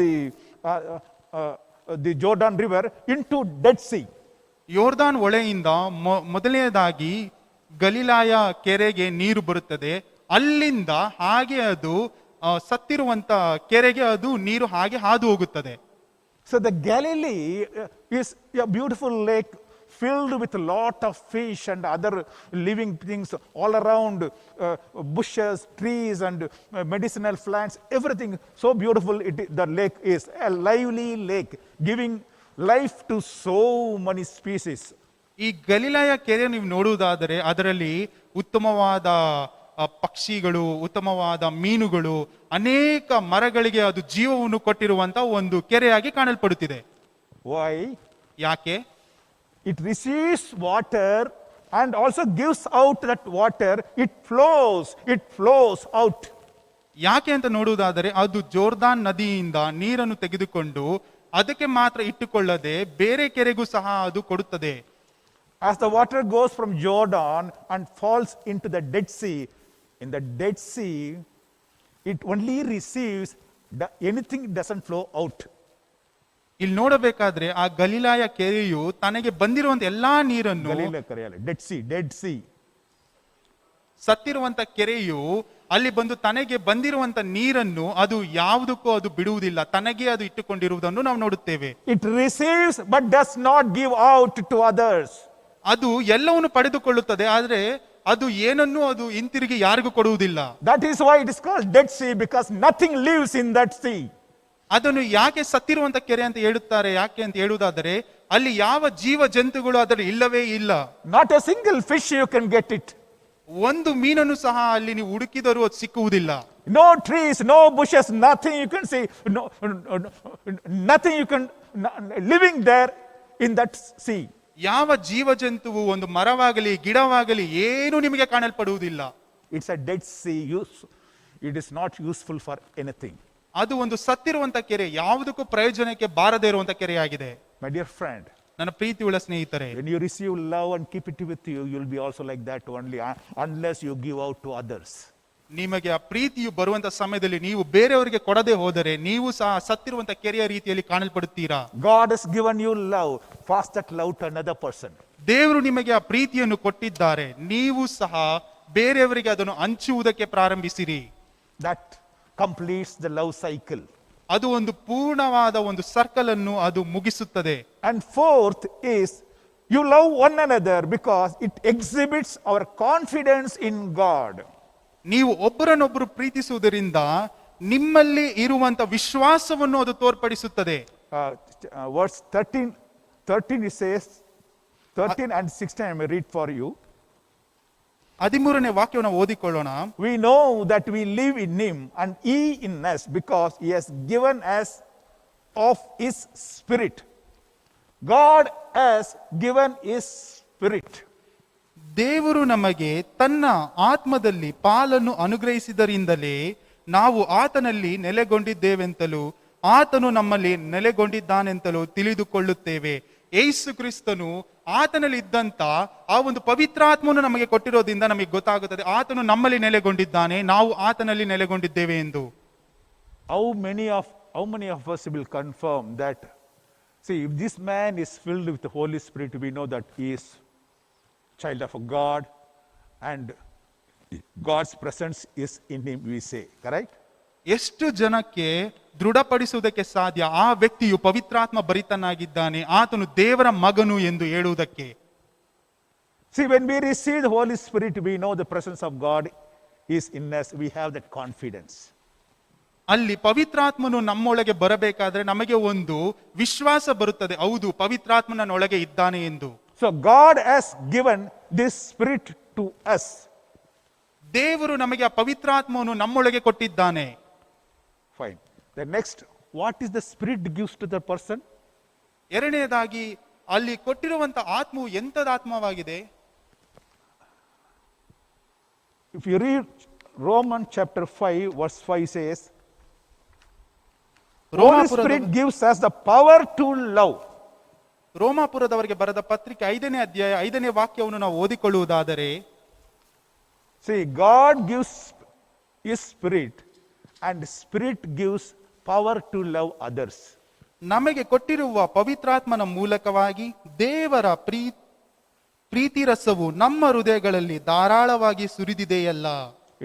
the Jordan river into Dead Sea. ಯೋರ್ದಾನ್ ಹೊಳೆಯಿಂದ ಮೊದಲನೇದಾಗಿ ಗಲಿಲಾಯ ಕೆರೆಗೆ ನೀರು ಬರುತ್ತದೆ. ಅಲ್ಲಿಂದ ಹಾಗೆ ಅದು ಸತ್ತಿರುವಂತ ಕೆರೆಗೆ ಅದು ನೀರು ಹಾಗೆ ಹಾದು ಹೋಗುತ್ತದೆ. So the Galilee is a beautiful lake filled with a lot of fish and other living things all around, bushes, trees and medicinal plants, everything so beautiful. The lake is a lively lake giving life to so many species. ಈ ಗಲಿಲಾಯ ಕೆರೆ ನೀವು ನೋಡುವುದಾದರೆ ಅದರಲ್ಲಿ ಉತ್ತಮವಾದ ಪಕ್ಷಿಗಳು, ಉತ್ತಮವಾದ ಮೀನುಗಳು, ಅನೇಕ ಮರಗಳಿಗೆ ಅದು ಜೀವವನ್ನು ಕೊಟ್ಟಿರುವಂತ ಒಂದು ಕೆರೆಯಾಗಿ ಕಾಣಲ್ಪಡುತ್ತಿದೆ. Why? ಯಾಕೆ? It receives water and also gives out that water. It flows out. ಯಾಕೆ ಅಂತ ನೋಡುವುದಾದರೆ ಅದು ಜೋರ್ದಾನ್ ನದಿಯಿಂದ ನೀರನ್ನು ತೆಗೆದುಕೊಂಡು ಅದಕ್ಕೆ ಮಾತ್ರ ಇಟ್ಟುಕೊಳ್ಳದೆ ಬೇರೆ ಕೆರೆಗೂ ಸಹ ಅದು ಕೊಡುತ್ತದೆ. As the water goes from Jordan and falls into the Dead Sea, in the Dead Sea, it only receives, anything doesn't flow out. ಇಲ್ಲಿ ನೋಡಬೇಕಾದ್ರೆ ಆ ಗಲಿಲಾಯ ಕೆರೆಯು ತನಗೆ ಬಂದಿರುವಂತ ಎಲ್ಲಾ ನೀರನ್ನು, ಡೆಡ್ ಸಿ ಸತ್ತಿರುವಂತ ಕೆರೆಯು ಅಲ್ಲಿ ಬಂದು ತನಗೆ ಬಂದಿರುವಂತ ನೀರನ್ನು ಅದು ಯಾವುದಕ್ಕೂ ಅದು ಬಿಡುವುದಿಲ್ಲ, ತನಗೆ ಅದು ಇಟ್ಟುಕೊಂಡಿರುವುದನ್ನು ನಾವು ನೋಡುತ್ತೇವೆ. It receives but does not give out to others. ಅದು ಎಲ್ಲವನ್ನು ಪಡೆದುಕೊಳ್ಳುತ್ತದೆ, ಆದ್ರೆ ಅದು ಏನನ್ನು ಅದು ಹಿಂತಿರುಗಿ ಯಾರಿಗೂ ಕೊಡುವುದಿಲ್ಲ. That is why it is called dead C, because nothing lives in that C. ಅದನ್ನು ಯಾಕೆ ಸತ್ತಿರುವಂತ ಕೆರೆ ಅಂತ ಹೇಳುತ್ತಾರೆ? ಯಾಕೆ ಅಂತ ಹೇಳುವುದಾದರೆ ಅಲ್ಲಿ ಯಾವ ಜೀವ ಜಂತುಗಳು ಅದರಲ್ಲಿ ಇಲ್ಲವೇ ಇಲ್ಲ. Not a single fish you can get it. ಒಂದು ಮೀನನ್ನು ಸಹ ಅಲ್ಲಿ ನೀವು ಹುಡುಕಿದರೂ ಅದು ಸಿಕ್ಕುವುದಿಲ್ಲ. No trees, no bushes, nothing you can see, nothing you can living there in that sea. ಯಾವ ಜೀವಜಂತುವು ಒಂದು ಮರವಾಗಲಿ ಗಿಡವಾಗಲಿ ಏನು ನಿಮಗೆ ಕಾಣಲ್ಪಡುವುದಿಲ್ಲ. It's a dead sea. It is not useful for anything. ಅದು ಒಂದು ಸತ್ತಿರುವಂತ ಕೆರೆ, ಯಾವುದಕ್ಕೂ ಪ್ರಯೋಜನಕ್ಕೆ ಬಾರದೇ ಇರುವಂತ ಕೆರೆಯಾಗಿದೆ. My dear friend, ನನ್ನ ಪ್ರೀತಿಯುಳ್ಳ ಸ್ನೇಹಿತರೆ, when you receive love and keep it with you, you'll be also like that only, unless you give out to others. ನಿಮಗೆ ಆ ಪ್ರೀತಿಯು ಬರುವಂತ ಸಮಯದಲ್ಲಿ ನೀವು ಬೇರೆಯವರಿಗೆ ಕೊಡದೆ ಹೋದರೆ ನೀವು ಸಹ ಸತ್ತಿರುವಂತ ಕೆರೆಯ ರೀತಿಯಲ್ಲಿ ಕಾಣಲ್ಪಡುತ್ತೀರಾ. God has given you love. Pass that love to another person. ದೇವರು ನಿಮಗೆ ಆ ಪ್ರೀತಿಯನ್ನು ಕೊಟ್ಟಿದ್ದಾರೆ, ನೀವು ಸಹ ಬೇರೆಯವರಿಗೆ ಅದನ್ನು ಹಂಚುವುದಕ್ಕೆ ಪ್ರಾರಂಭಿಸಿರಿ. That completes the love cycle. ಅದು ಒಂದು ಪೂರ್ಣವಾದ ಒಂದು ಸರ್ಕಲ್ ಅನ್ನು ಅದು ಮುಗಿಸುತ್ತದೆ. And fourth is, you love one another because it exhibits our confidence in God. ನೀವು ಒಬ್ಬರನ್ನೊಬ್ಬರು ಪ್ರೀತಿಸುವುದರಿಂದ ನಿಮ್ಮಲ್ಲಿ ಇರುವಂತ ವಿಶ್ವಾಸವನ್ನು ಅದು ತೋರ್ಪಡಿಸುತ್ತದೆ. Verse 13 it says, 13 and 16 I may read for you. 13ನೇ ವಾಕ್ಯವನ್ನು ಓದಿಕೊಳ್ಳೋಣ. We know that we live in him and he in us because he has given us of his spirit. God has given his spirit. ದೇವರು ನಮಗೆ ತನ್ನ ಆತ್ಮದಲ್ಲಿ ಪಾಲನ್ನು ಅನುಗ್ರಹಿಸಿದರಿಂದಲೇ ನಾವು ಆತನಲ್ಲಿ ನೆಲೆಗೊಂಡಿದ್ದೇವೆಂತಲೂ ಆತನು ನಮ್ಮಲ್ಲಿ ನೆಲೆಗೊಂಡಿದ್ದಾನೆಂತಲೂ ತಿಳಿದುಕೊಳ್ಳುತ್ತೇವೆ. ಯೇಸು ಕ್ರಿಸ್ತನು ಆತನಲ್ಲಿ ಇದ್ದಂತ ಆ ಒಂದು ಪವಿತ್ರಾತ್ಮನು ನಮಗೆ ಕೊಟ್ಟಿರೋದ್ರಿಂದ ನಮಗೆ ಗೊತ್ತಾಗುತ್ತದೆ ಆತನು ನಮ್ಮಲ್ಲಿ ನೆಲೆಗೊಂಡಿದ್ದಾನೆ, ನಾವು ಆತನಲ್ಲಿ ನೆಲೆಗೊಂಡಿದ್ದೇವೆ ಎಂದು. How many of us will confirm that? See, if this man is filled with the Holy Spirit, we know that he is child of God and God's presence is in him, we say, correct? ಎಷ್ಟು ಜನಕ್ಕೆ ದೃಢಪಡಿಸುವುದಕ್ಕೆ ಸಾಧ್ಯ ಆ ವ್ಯಕ್ತಿಯು ಪವಿತ್ರಾತ್ಮ ಭರಿತನಾಗಿದ್ದಾನೆ, ಆತನು ದೇವರ ಮಗನು ಎಂದು ಹೇಳುವುದಕ್ಕೆ? See, when we receive the Holy Spirit, we know the presence of God is in us. We have that confidence. ಅಲ್ಲಿ ಪವಿತ್ರಾತ್ಮನು ನಮ್ಮೊಳಗೆ ಬರಬೇಕಾದ್ರೆ ನಮಗೆ ಒಂದು ವಿಶ್ವಾಸ ಬರುತ್ತದೆ, ಹೌದು ಪವಿತ್ರಾತ್ಮ ನನ್ನೊಳಗೆ ಇದ್ದಾನೆ ಎಂದು. So God has given this spirit to us. ದೇವರು ನಮಗೆ ಆ ಪವಿತ್ರಾತ್ಮವನ್ನು ನಮ್ಮೊಳಗೆ ಕೊಟ್ಟಿದ್ದಾನೆ. Fine. The next, what is the spirit gives to the person? ಎರಡನೇದಾಗಿ ಅಲ್ಲಿ ಕೊಟ್ಟಿರುವಂತ ಆತ್ಮವು ಎಂತದ ಆತ್ಮವಾಗಿದೆ? If you read Romans chapter 5 verse 5 says, Holy Spirit gives us the power to love. ರೋಮಾಪುರದವರಿಗೆ ಬರೆದ ಪತ್ರಿಕೆ 5ನೇ ಅಧ್ಯಾಯ 5ನೇ ವಾಕ್ಯವನ್ನು ನಾವು ಓದಿಕೊಳ್ಳುವುದಾದರೆ, see, God gives his spirit and spirit gives power to love others. ನಮಗೆ ಕೊಟ್ಟಿರುವ ಪವಿತ್ರಾತ್ಮನ ಮೂಲಕವಾಗಿ ದೇವರ ಪ್ರೀತಿ ರಸವು ನಮ್ಮ ಹೃದಯಗಳಲ್ಲಿ ಧಾರಾಳವಾಗಿ ಸುರಿದಿದೆಯಲ್ಲ.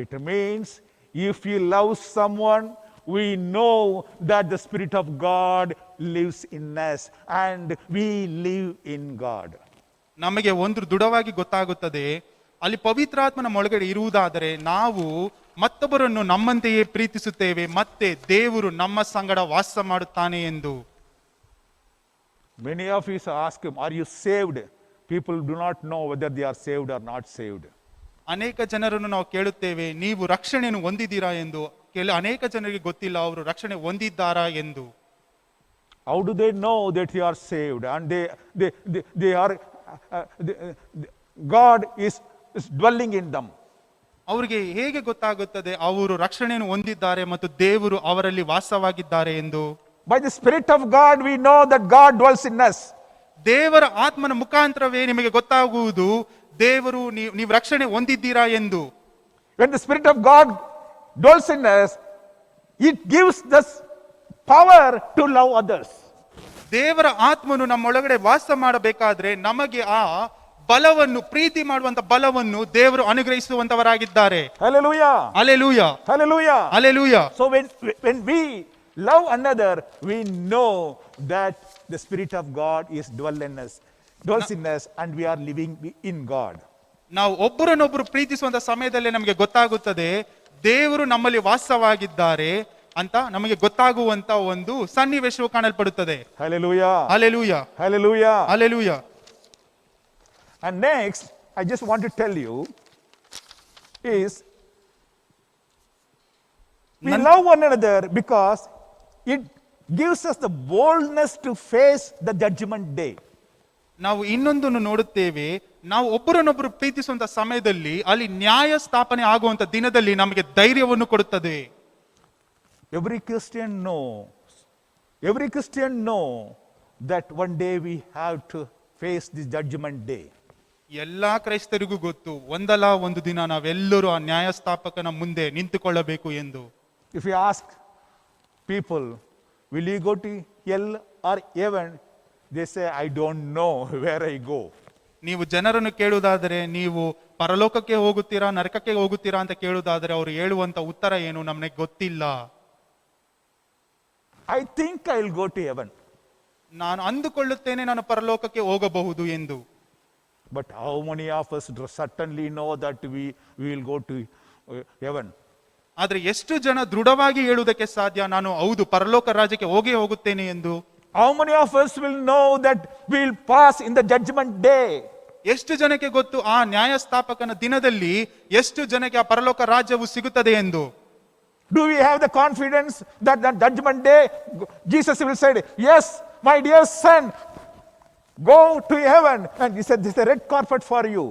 It means if you love someone, we know that the Spirit of God lives in us and we live in God. ನಮಗೆ ಒಂದು ದೃಢವಾಗಿ ಗೊತ್ತಾಗುತ್ತದೆ, ಅಲ್ಲಿ ಪವಿತ್ರಾತ್ಮನ ಒಳಗಡೆ ಇರುವುದಾದರೆ ನಾವು ಮತ್ತೊಬ್ಬರನ್ನು ನಮ್ಮಂತೆಯೇ ಪ್ರೀತಿಸುತ್ತೇವೆ ಮತ್ತೆ ದೇವರು ನಮ್ಮ ಸಂಗಡ ವಾಸ ಮಾಡುತ್ತಾನೆ ಎಂದು. Many of us ask him, are you saved? People do not know whether they are saved or not saved. ಅನೇಕ ಜನರನ್ನು ನಾವು ಕೇಳುತ್ತೇವೆ, ನೀವು ರಕ್ಷಣೆಯನ್ನು ಹೊಂದಿದ್ದೀರಾ ಎಂದು. ಅನೇಕ ಜನರಿಗೆ ಗೊತ್ತಿಲ್ಲ ಅವರು ರಕ್ಷಣೆ ಹೊಂದಿದ್ದಾರಾ ಎಂದು. How do they know that they are saved? And they are God is dwelling in them. ಅವರಿಗೆ ಹೇಗೆ ಗೊತ್ತಾಗುತ್ತದೆ ಅವರು ರಕ್ಷಣೆಯನ್ನು ಹೊಂದಿದ್ದಾರೆ ಮತ್ತು ದೇವರು ಅವರಲ್ಲಿ ವಾಸವಾಗಿದ್ದಾರೆ ಎಂದು? By the Spirit of God we know that God dwells in us. ದೇವರ ಆತ್ಮನ ಮುಖಾಂತರವೇ ನಿಮಗೆ ಗೊತ್ತಾಗುವುದು ದೇವರು ನೀವು ರಕ್ಷಣೆ ಹೊಂದಿದ್ದೀರಾ ಎಂದು. When the Spirit of God dwells in us, it gives us power to love others. ದೇವರ ಆತ್ಮನು ನಮ್ಮೊಳಗಡೆ ವಾಸ ಮಾಡಬೇಕಾದ್ರೆ ನಮಗೆ ಆ ಬಲವನ್ನು, ಪ್ರೀತಿ ಮಾಡುವಂತ ಬಲವನ್ನು ದೇವರು ಅನುಗ್ರಹಿಸುವಂತವರಾಗಿದ್ದಾರೆ. Hallelujah. Hallelujah. Hallelujah. Hallelujah. So when we love another, we know that the Spirit of God is dwells in us and we are living in God. ನಾವು ಒಬ್ಬರನ್ನೊಬ್ಬರು ಪ್ರೀತಿಸುವಂತ ಸಮಯದಲ್ಲಿ ನಮಗೆ ಗೊತ್ತಾಗುತ್ತದೆ ದೇವರು ನಮ್ಮಲ್ಲಿ ವಾಸವಾಗಿದ್ದಾರೆ ಅಂತ ನಮಗೆ ಗೊತ್ತಾಗುವಂತ ಒಂದು ಸನ್ನಿವೇಶವು ಕಾಣಲ್ಪಡುತ್ತದೆ. Hallelujah. Hallelujah. Hallelujah. Hallelujah. And next, I just want to tell you is We love one another because it gives us the boldness to face the judgment day. ನಾವು ಇನ್ನೊಂದನ್ನು ನೋಡುತ್ತೇವೆ, ನಾವು ಒಬ್ಬರನ್ನೊಬ್ಬರು ಪ್ರೀತಿಸುವಂತ ಸಮಯದಲ್ಲಿ ಅಲ್ಲಿ ನ್ಯಾಯ ಸ್ಥಾಪನೆ ಆಗುವಂತ ದಿನದಲ್ಲಿ ನಮಗೆ ಧೈರ್ಯವನ್ನು ಕೊಡುತ್ತದೆ. Every Christian know that one day we have to face this judgment day. ಎಲ್ಲಾ ಕ್ರೈಸ್ತರಿಗೂ ಗೊತ್ತು, ಒಂದಲ್ಲ ಒಂದು ದಿನ ನಾವೆಲ್ಲರೂ ಆ ನ್ಯಾಯಸ್ಥಾಪಕನ ಮುಂದೆ ನಿಂತುಕೊಳ್ಳಬೇಕು ಎಂದು. If you ask people, will you go to hell or heaven? They say, I don't know where I go. ನೀವು ಜನರನ್ನು ಕೇಳುವುದಾದರೆ ನೀವು ಪರಲೋಕಕ್ಕೆ ಹೋಗುತ್ತೀರಾ ನರಕಕ್ಕೆ ಹೋಗುತ್ತೀರಾ ಅಂತ ಕೇಳುವುದಾದರೆ ಅವರು ಹೇಳುವಂತ ಉತ್ತರ ಏನು, ನಮಗೆ ಗೊತ್ತಿಲ್ಲ. I think I'll go to heaven. ನಾನು ಅಂದುಕೊಳ್ಳುತ್ತೇನೆ ನಾನು ಪರಲೋಕಕ್ಕೆ ಹೋಗಬಹುದು ಎಂದು. But how many of us certainly know that we will go to heaven? ಆದ್ರೆ ಎಷ್ಟು ಜನ ದೃಢವಾಗಿ ಹೇಳುವುದಕ್ಕೆ ಸಾಧ್ಯ ನಾನು ಹೌದು ಪರಲೋಕ ರಾಜ್ಯಕ್ಕೆ ಹೋಗುತ್ತೇನೆ ಎಂದು? How many of us will know that we will pass in the judgment day? ಎಷ್ಟು ಜನಕ್ಕೆ ಗೊತ್ತು ಆ ನ್ಯಾಯಸ್ಥಾಪಕನ ದಿನದಲ್ಲಿ ಎಷ್ಟು ಜನಕ್ಕೆ ಆ ಪರಲೋಕ ರಾಜ್ಯವು ಸಿಗುತ್ತದೆ ಎಂದು? Do we have the confidence that the judgment day Jesus will say, yes, my dear son, go to heaven, and he said, this is a red carpet for you.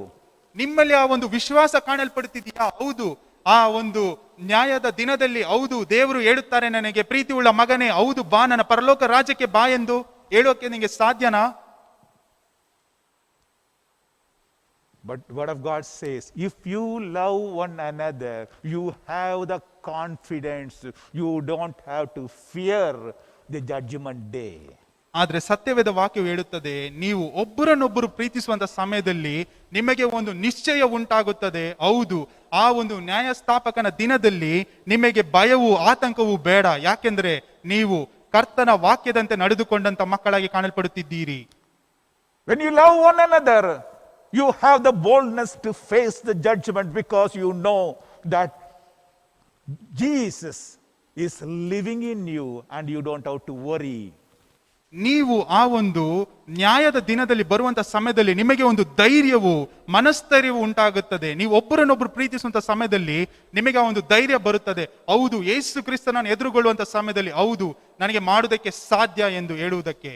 ನಿಮ್ಮಲ್ಲಿ ಆ ಒಂದು ವಿಶ್ವಾಸ ಕಾಣಲ್ಪಡುತ್ತಿದೆಯಾ? ಹೌದು, ಆ ಒಂದು ನ್ಯಾಯದ ದಿನದಲ್ಲಿ ಹೌದು ದೇವರು ಹೇಳುತ್ತಾರೆ ನನಗೆ ಪ್ರೀತಿ ಉಳ್ಳ ಮಗನೇ, ಹೌದು ಬಾ ನನ್ನ ಪರಲೋಕ ರಾಜ್ಯಕ್ಕೆ ಬಾ ಎಂದು ಹೇಳೋಕೆ ನಿಮಗೆ ಸಾಧ್ಯನಾ? But word of God says, if you love one another, you have the confidence, you don't have to fear the judgment day. ಆದ್ರೆ ಸತ್ಯವೇದ ವಾಕ್ಯವು ಹೇಳುತ್ತದೆ, ನೀವು ಒಬ್ಬರನ್ನೊಬ್ಬರು ಪ್ರೀತಿಸುವಂತ ಸಮಯದಲ್ಲಿ ನಿಮಗೆ ಒಂದು ನಿಶ್ಚಯ ಉಂಟಾಗುತ್ತದೆ. ಹೌದು, ಆ ಒಂದು ನ್ಯಾಯಸ್ಥಾಪಕನ ದಿನದಲ್ಲಿ ನಿಮಗೆ ಭಯವೂ ಆತಂಕವೂ ಬೇಡ. ಯಾಕೆಂದ್ರೆ ನೀವು ಕರ್ತನ ವಾಕ್ಯದಂತೆ ನಡೆದುಕೊಂಡಂತ ಮಕ್ಕಳಾಗಿ ಕಾಣಲ್ಪಡುತ್ತಿದ್ದೀರಿ. When you love one another, you have the boldness to face the judgment because you know that Jesus is living in you and you don't have to worry. ನೀವು ಆ ಒಂದು ನ್ಯಾಯದ ದಿನದಲ್ಲಿ ಬರುವಂತ ಸಮಯದಲ್ಲಿ ನಿಮಗೆ ಒಂದು ಧೈರ್ಯವು ಮನಸ್ಥೈರ್ಯವು ಉಂಟಾಗುತ್ತದೆ. ನೀವು ಒಬ್ಬರನ್ನೊಬ್ಬರು ಪ್ರೀತಿಸುವಂತ ಸಮಯದಲ್ಲಿ ನಿಮಗೆ ಆ ಒಂದು ಧೈರ್ಯ ಬರುತ್ತದೆ. ಹೌದು, ಯೇಸು ಕ್ರಿಸ್ತನನ್ನು ಎದುರುಗೊಳ್ಳುವಂತ ಸಮಯದಲ್ಲಿ ಹೌದು ನನಗೆ ಮಾಡುವುದಕ್ಕೆ ಸಾಧ್ಯ ಎಂದು ಹೇಳುವುದಕ್ಕೆ.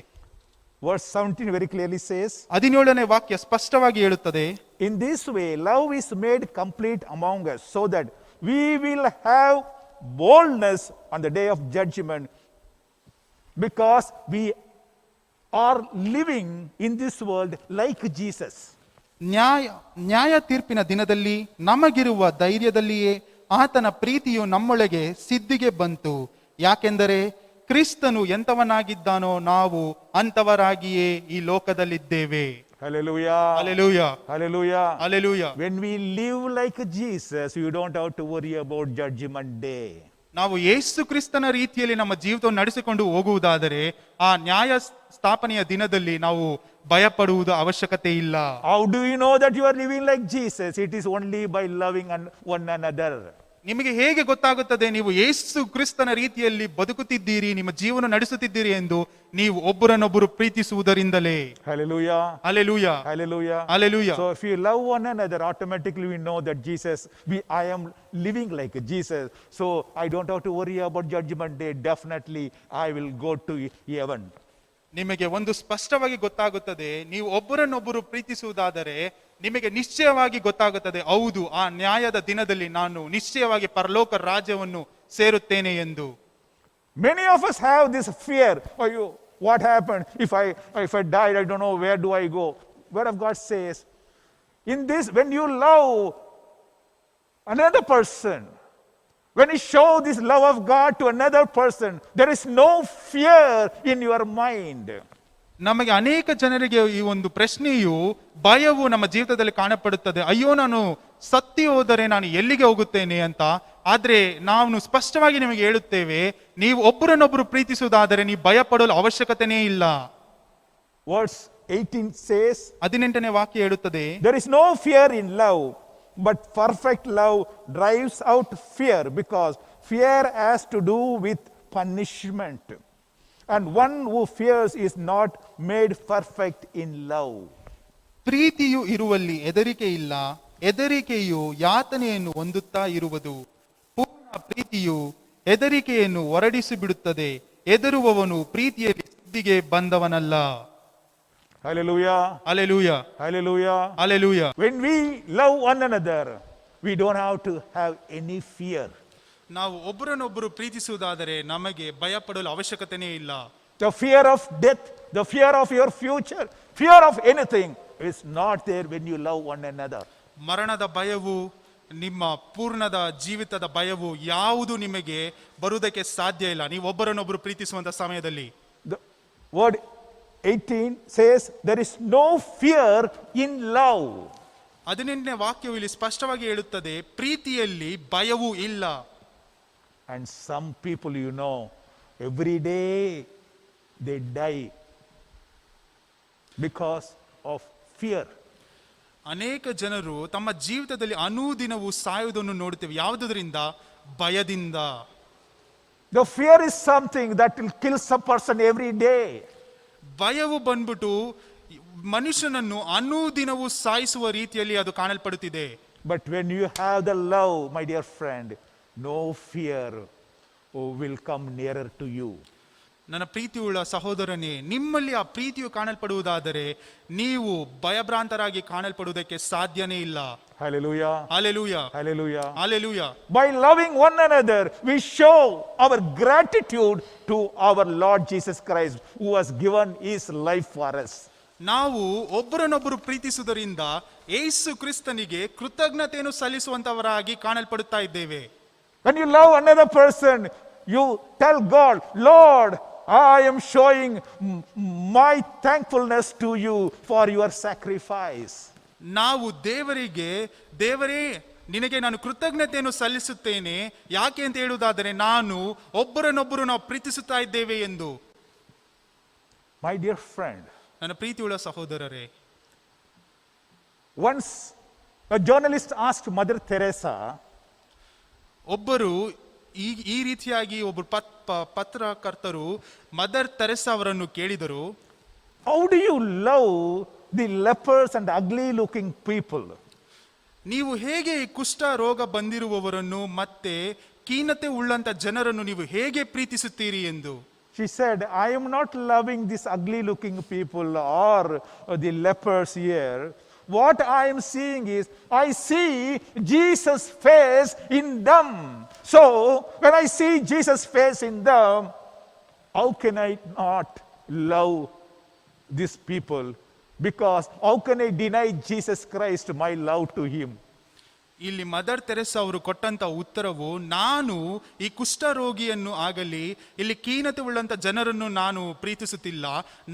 Verse 17 very clearly says, 17ನೇ ವಾಕ್ಯ ಸ್ಪಷ್ಟವಾಗಿ ಹೇಳುತ್ತದೆ, in this way love is made complete among us, so that we will have boldness on the day of judgment, because we are living in this world like Jesus. ನ್ಯಾಯ ತೀರ್ಪಿನ ದಿನದಲ್ಲಿ ನಮಗಿರುವ ಧೈರ್ಯದಲ್ಲಿಯೇ ಆತನ ಪ್ರೀತಿಯು ನಮ್ಮೊಳಗೆ ಸಿದ್ಧಿಗೆ ಬಂತು. ಯಾಕೆಂದರೆ ಕ್ರಿಸ್ತನು ಎಂತವನಾಗಿದ್ದಾನೋ ನಾವು ಅಂತವರಾಗಿಯೇ ಈ ಲೋಕದಲ್ಲಿದ್ದೇವೆ. Hallelujah. Hallelujah. Hallelujah. Hallelujah. When we live like Jesus, you don't have to worry about judgment day. ನಾವು ಯೇಸು ಕ್ರಿಸ್ತನ ರೀತಿಯಲ್ಲಿ ನಮ್ಮ ಜೀವಿತವನ್ನು ನಡೆಸಿಕೊಂಡು ಹೋಗುವುದಾದರೆ ಆ ನ್ಯಾಯ ಸ್ಥಾಪನೆಯ ದಿನದಲ್ಲಿ ನಾವು ಭಯಪಡುವುದು ಅವಶ್ಯಕತೆ ಇಲ್ಲ. How do you know that you are living like Jesus? It is only by loving one another. ನಿಮಗೆ ಹೇಗೆ ಗೊತ್ತಾಗುತ್ತದೆ ನೀವು ಯೇಸು ಕ್ರಿಸ್ತನ ರೀತಿಯಲ್ಲಿ ಬದುಕುತ್ತಿದ್ದೀರಿ, ನಿಮ್ಮ ಜೀವನ ನಡೆಸುತ್ತಿದ್ದೀರಿ ಎಂದು? ನೀವು ಒಬ್ಬರನ್ನೊಬ್ಬರು ಪ್ರೀತಿಸುವುದರಿಂದಲೇ. Hallelujah. Hallelujah. Hallelujah. Hallelujah. So if you love one another, automatically we know that I am living like Jesus. So I don't have to worry about judgment day. Definitely I will go to heaven. ನಿಮಗೆ ಒಂದು ಸ್ಪಷ್ಟವಾಗಿ ಗೊತ್ತಾಗುತ್ತದೆ, ನೀವು ಒಬ್ಬರನ್ನೊಬ್ಬರು ಪ್ರೀತಿಸುವುದಾದರೆ ನಿಮಗೆ ನಿಶ್ಚಯವಾಗಿ ಗೊತ್ತಾಗುತ್ತದೆ, ಹೌದು ಆ ನ್ಯಾಯದ ದಿನದಲ್ಲಿ ನಾನು ನಿಶ್ಚಯವಾಗಿ ಪರಲೋಕ ರಾಜ್ಯವನ್ನು ಸೇರುತ್ತೇನೆ ಎಂದು. Many of us have this fear. What happened if I died? I don't know, where do I go? Word of God says, in this, when you love another person, when you show this love of God to another person, there is no fear in your mind. ನಮಗೆ ಅನೇಕ ಜನರಿಗೆ ಈ ಒಂದು ಪ್ರಶ್ನೆಯು ಭಯವು ನಮ್ಮ ಜೀವಿತದಲ್ಲಿ ಕಾಣಪಡುತ್ತದೆ. ಅಯ್ಯೋ ನಾನು ಸತ್ತಿ ಹೋದರೆ ನಾನು ಎಲ್ಲಿಗೆ ಹೋಗುತ್ತೇನೆ ಅಂತ. ಆದ್ರೆ ನಾವು ಸ್ಪಷ್ಟವಾಗಿ ನಿಮಗೆ ಹೇಳುತ್ತೇವೆ, ನೀವು ಒಬ್ಬರನ್ನೊಬ್ಬರು ಪ್ರೀತಿಸುವುದಾದರೆ ನೀವು ಭಯ ಪಡಲು ಅವಶ್ಯಕತೆನೇ ಇಲ್ಲ. Verse 18 says, 18ನೇ ವಾಕ್ಯ ಹೇಳುತ್ತದೆ, there is no fear in love, but perfect love drives out fear, because fear has to do with punishment. And one who fears is not made perfect in love. ಪ್ರೀತಿಯು ಇರುವಲ್ಲಿ ಹೆದರಿಕೆ ಇಲ್ಲ, ಹೆದರಿಕೆಯು ಯಾತನೆಯನ್ನು ಹೊಂದುತ್ತಾ ಇರುವುದು. ಪೂರ್ಣ ಪ್ರೀತಿಯು ಹೆದರಿಕೆಯನ್ನು ಹೊರಡಿಸಿ ಬಿಡುತ್ತದೆ. ಹೆದರುವವನು ಪ್ರೀತಿಯಲ್ಲಿ ಸಿದ್ಧಿಗೆ ಬಂದವನಲ್ಲ. Hallelujah. Alleluia, Hallelujah. Alleluia. When we love one another, we don't have to have any fear. ನಾವು ಒಬ್ಬರನ್ನೊಬ್ಬರು ಪ್ರೀತಿಸುವುದಾದರೆ ನಮಗೆ ಭಯಪಡಲು ಅವಶ್ಯಕತೆನೇ ಇಲ್ಲ. The fear of death, the fear of your future, fear of anything is not there when you love one another. ಮರಣದ ಭಯವು, ನಿಮ್ಮ ಪೂರ್ಣದ ಜೀವಿತದ ಭಯವು ಯಾವುದು ನಿಮಗೆ ಬರುವುದಕ್ಕೆ ಸಾಧ್ಯ ಇಲ್ಲ ನೀವು ಒಬ್ಬರನ್ನೊಬ್ಬರು ಪ್ರೀತಿಸುವಂತ ಸಮಯದಲ್ಲಿ. The word 18 says there is no fear in love. 18ನೇ ವಾಕ್ಯವು ಇಲ್ಲಿ ಸ್ಪಷ್ಟವಾಗಿ ಹೇಳುತ್ತದೆ, ಪ್ರೀತಿಯಲ್ಲಿ ಭಯವೂ ಇಲ್ಲ. And some people, you know, every day they die because of fear. ಅನೇಕ ಜನರು ತಮ್ಮ ಜೀವಿತದಲ್ಲಿ ಅನುದಿನವೂ ಸಾಯುವುದನ್ನು ನೋಡುತ್ತೇವೆ. ಯಾವುದರಿಂದ? ಭಯದಿಂದ. The fear is something that will kill some person every day. ಭಯವು ಬಂದ್ಬಿಟ್ಟು ಮನುಷ್ಯನನ್ನು ಅನುದಿನವೂ ಸಾಯಿಸುವ ರೀತಿಯಲ್ಲಿ ಅದು ಕಾಣಲ್ಪಡುತ್ತಿದೆ. But when you have the love, my dear friend, no fear will come nearer to you. ನನ್ನ ಪ್ರೀತಿಯುಳ್ಳ ಸಹೋದರನೇ, ನಿಮ್ಮಲ್ಲಿ ಆ ಪ್ರೀತಿಯು ಕಾಣಲ್ಪಡುವುದಾದರೆ ನೀವು ಭಯಭ್ರಾಂತರಾಗಿ ಕಾಣಲ್ಪಡುವುದಕ್ಕೆ ಸಾಧ್ಯನೇ ಇಲ್ಲ. Hallelujah. Hallelujah. Hallelujah. Hallelujah. By loving one another, we show our gratitude to our Lord Jesus Christ, who has given his life for us. ನಾವು ಒಬ್ಬರನ್ನೊಬ್ಬರು ಪ್ರೀತಿಸುವುದರಿಂದ ಯೇಸು ಕ್ರಿಸ್ತನಿಗೆ ಕೃತಜ್ಞತೆಯನ್ನು ಸಲ್ಲಿಸುವಂತವರಾಗಿ ಕಾಣಲ್ಪಡುತ್ತಾ ಇದ್ದೇವೆ. When you love another person, you tell God, Lord, I am showing my thankfulness to you for your sacrifice. ನಾವು ದೇವರಿಗೆ, ದೇವರೇ ನಿನಗೆ ನಾನು ಕೃತಜ್ಞತೆಯನ್ನು ಸಲ್ಲಿಸುತ್ತೇನೆ. ಯಾಕೆ ಅಂತ ಹೇಳುವುದಾದರೆ ನಾನು ಒಬ್ಬರನ್ನೊಬ್ಬರು ನಾವು ಪ್ರೀತಿಸುತ್ತಾ ಇದ್ದೇವೆ ಎಂದು. My dear friend, ನನ್ನ ಪ್ರೀತಿಯುಳ್ಳ ಸಹೋದರರೇ, once a journalist asked Mother Teresa, ಒಬ್ಬರು ಈ ರೀತಿಯಾಗಿ ಒಬ್ಬರು ಪತ್ರಕರ್ತರು ಮದರ್ ತೆರೆಸಾ ಅವರನ್ನು ಕೇಳಿದರು, how do you love the lepers and ugly looking people? ನೀವು ಹೇಗೆ ಈ ಕುಷ್ಠ ರೋಗ ಬಂದಿರುವವರನ್ನು ಮತ್ತೆ ಖೀನತೆ ಉಳ್ಳಂತ ಜನರನ್ನು ನೀವು ಹೇಗೆ ಪ್ರೀತಿಸುತ್ತೀರಿ ಎಂದು. She said, I am not loving these ugly looking people or the lepers here. What I am seeing is, I see Jesus' face in them. So, when I see Jesus' face in them, how can I not love these people? Because how can I deny Jesus Christ my love to him? ಇಲ್ಲಿ mother Theresa ಅವರು ಕೊಟ್ಟಂತ ಉತ್ತರವು, ನಾನು ಈ ಕುಷ್ಠರೋಗಿಯನ್ನು ಆಗಲಿ ಇಲ್ಲಿ ಖೀನತೆ ಉಳ್ಳಂತ ಜನರನ್ನು ನಾನು ಪ್ರೀತಿಸುತ್ತಿಲ್ಲ.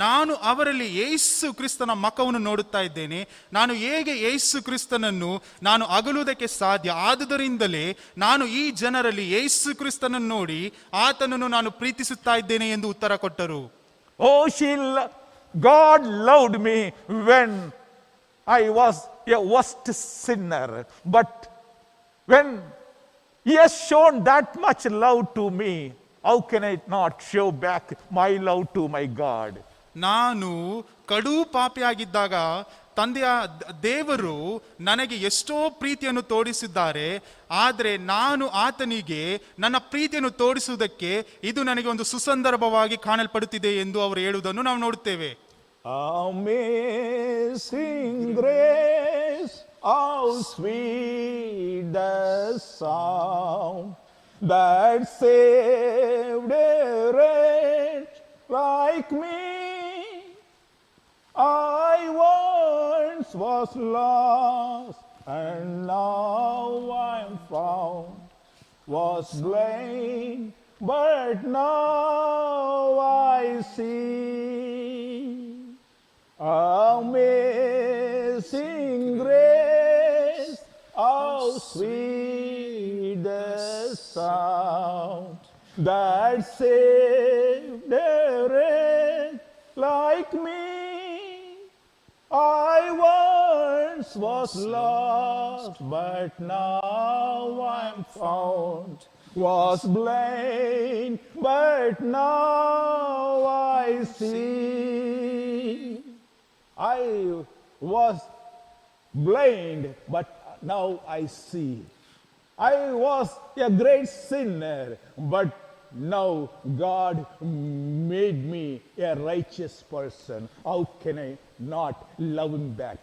ನಾನು ಅವರಲ್ಲಿ ಯೇಸು ಕ್ರಿಸ್ತನ ಮುಖವನ್ನು ನೋಡುತ್ತಾ ಇದ್ದೇನೆ. ನಾನು ಹೇಗೆ ಯೇಸು ಕ್ರಿಸ್ತನನ್ನು ನಾನು ಅಗಲುವುದಕ್ಕೆ ಸಾಧ್ಯ? ಆದುದರಿಂದಲೇ ನಾನು ಈ ಜನರಲ್ಲಿ ಯೇಸು ಕ್ರಿಸ್ತನನ್ನು ನೋಡಿ ಆತನನ್ನು ನಾನು ಪ್ರೀತಿಸುತ್ತಾ ಇದ್ದೇನೆ ಎಂದು ಉತ್ತರ ಕೊಟ್ಟರು. Oh, God loved me when I was a worst sinner. But when he has shown that much love to me, how can I not show back my love to my God? ನಾನು ಕಡು ಪಾಪಿಯಾಗಿದ್ದಾಗ ತಂದೆಯ ದೇವರು ನನಗೆ ಎಷ್ಟೋ ಪ್ರೀತಿಯನ್ನು ತೋರಿಸಿದ್ದಾರೆ. ಆದರೆ ನಾನು ಆತನಿಗೆ ನನ್ನ ಪ್ರೀತಿಯನ್ನು ತೋರಿಸುವುದಕ್ಕೆ ಇದು ನನಗೆ ಒಂದು ಸುಸಂದರ್ಭವಾಗಿ ಕಾಣಲ್ಪಡುತ್ತಿದೆ ಎಂದು ಅವರು ಹೇಳುವುದನ್ನು ನಾವು ನೋಡುತ್ತೇವೆ. Amazing grace, how sweet the sound that saved a wretch like me. I once was lost and now I am found, was blind but now I see. Amazing grace, how sweet the sound that saved a wretch like me. I once was lost, but now I'm found. Was blind, but now I see. I was blind, but now I see. I was a great sinner, but now God made me a righteous person. How can I not love him back?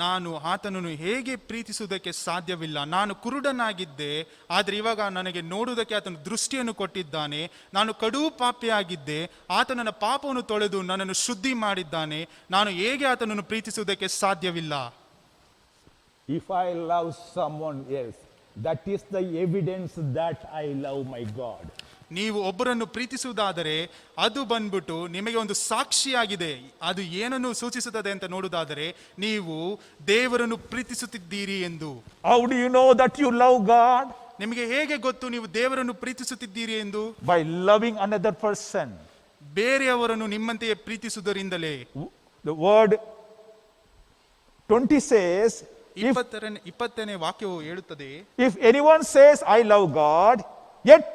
ನಾನು ಆತನನ್ನು ಹೇಗೆ ಪ್ರೀತಿಸುವುದಕ್ಕೆ ಸಾಧ್ಯವಿಲ್ಲ. ನಾನು ಕುರುಡನಾಗಿದ್ದೆ, ಆದರೆ ಇವಾಗ ನನಗೆ ನೋಡುವುದಕ್ಕೆ ಆತನು ದೃಷ್ಟಿಯನ್ನು ಕೊಟ್ಟಿದ್ದಾನೆ. ನಾನು ಕಡು ಪಾಪಿಯಾಗಿದ್ದೆ, ಆತ ನನ್ನ ಪಾಪವನ್ನು ತೊಳೆದು ನನ್ನನ್ನು ಶುದ್ಧಿ ಮಾಡಿದ್ದಾನೆ. ನಾನು ಹೇಗೆ ಆತನನ್ನು ಪ್ರೀತಿಸುವುದಕ್ಕೆ ಸಾಧ್ಯವಿಲ್ಲ. If I love someone else, that is the evidence that I love my God. ನೀವು ಒಬ್ಬರನ್ನು ಪ್ರೀತಿಸುವುದಾದರೆ ಅದು ಬಂದ್ಬಿಟ್ಟು ನಿಮಗೆ ಒಂದು ಸಾಕ್ಷಿಯಾಗಿದೆ. ಅದು ಏನನ್ನು ಸೂಚಿಸುತ್ತದೆ ಅಂತ ನೋಡುವುದಾದರೆ ನೀವು ದೇವರನ್ನು ಪ್ರೀತಿಸುತ್ತಿದ್ದೀರಿ ಎಂದು. How do you know that you love God? ನಿಮಗೆ ಹೇಗೆ ಗೊತ್ತು ನೀವು ದೇವರನ್ನು ಪ್ರೀತಿಸುತ್ತಿದ್ದೀರಿ ಎಂದು? By loving another person. ಬೇರೆಯವರನ್ನು ನಿಮ್ಮಂತೆಯೇ ಪ್ರೀತಿಸುವುದರಿಂದಲೇ. The word 20 says, if 20ನೇ ವಾಕ್ಯವು ಹೇಳುತ್ತದೆ, If anyone says, I love God, yet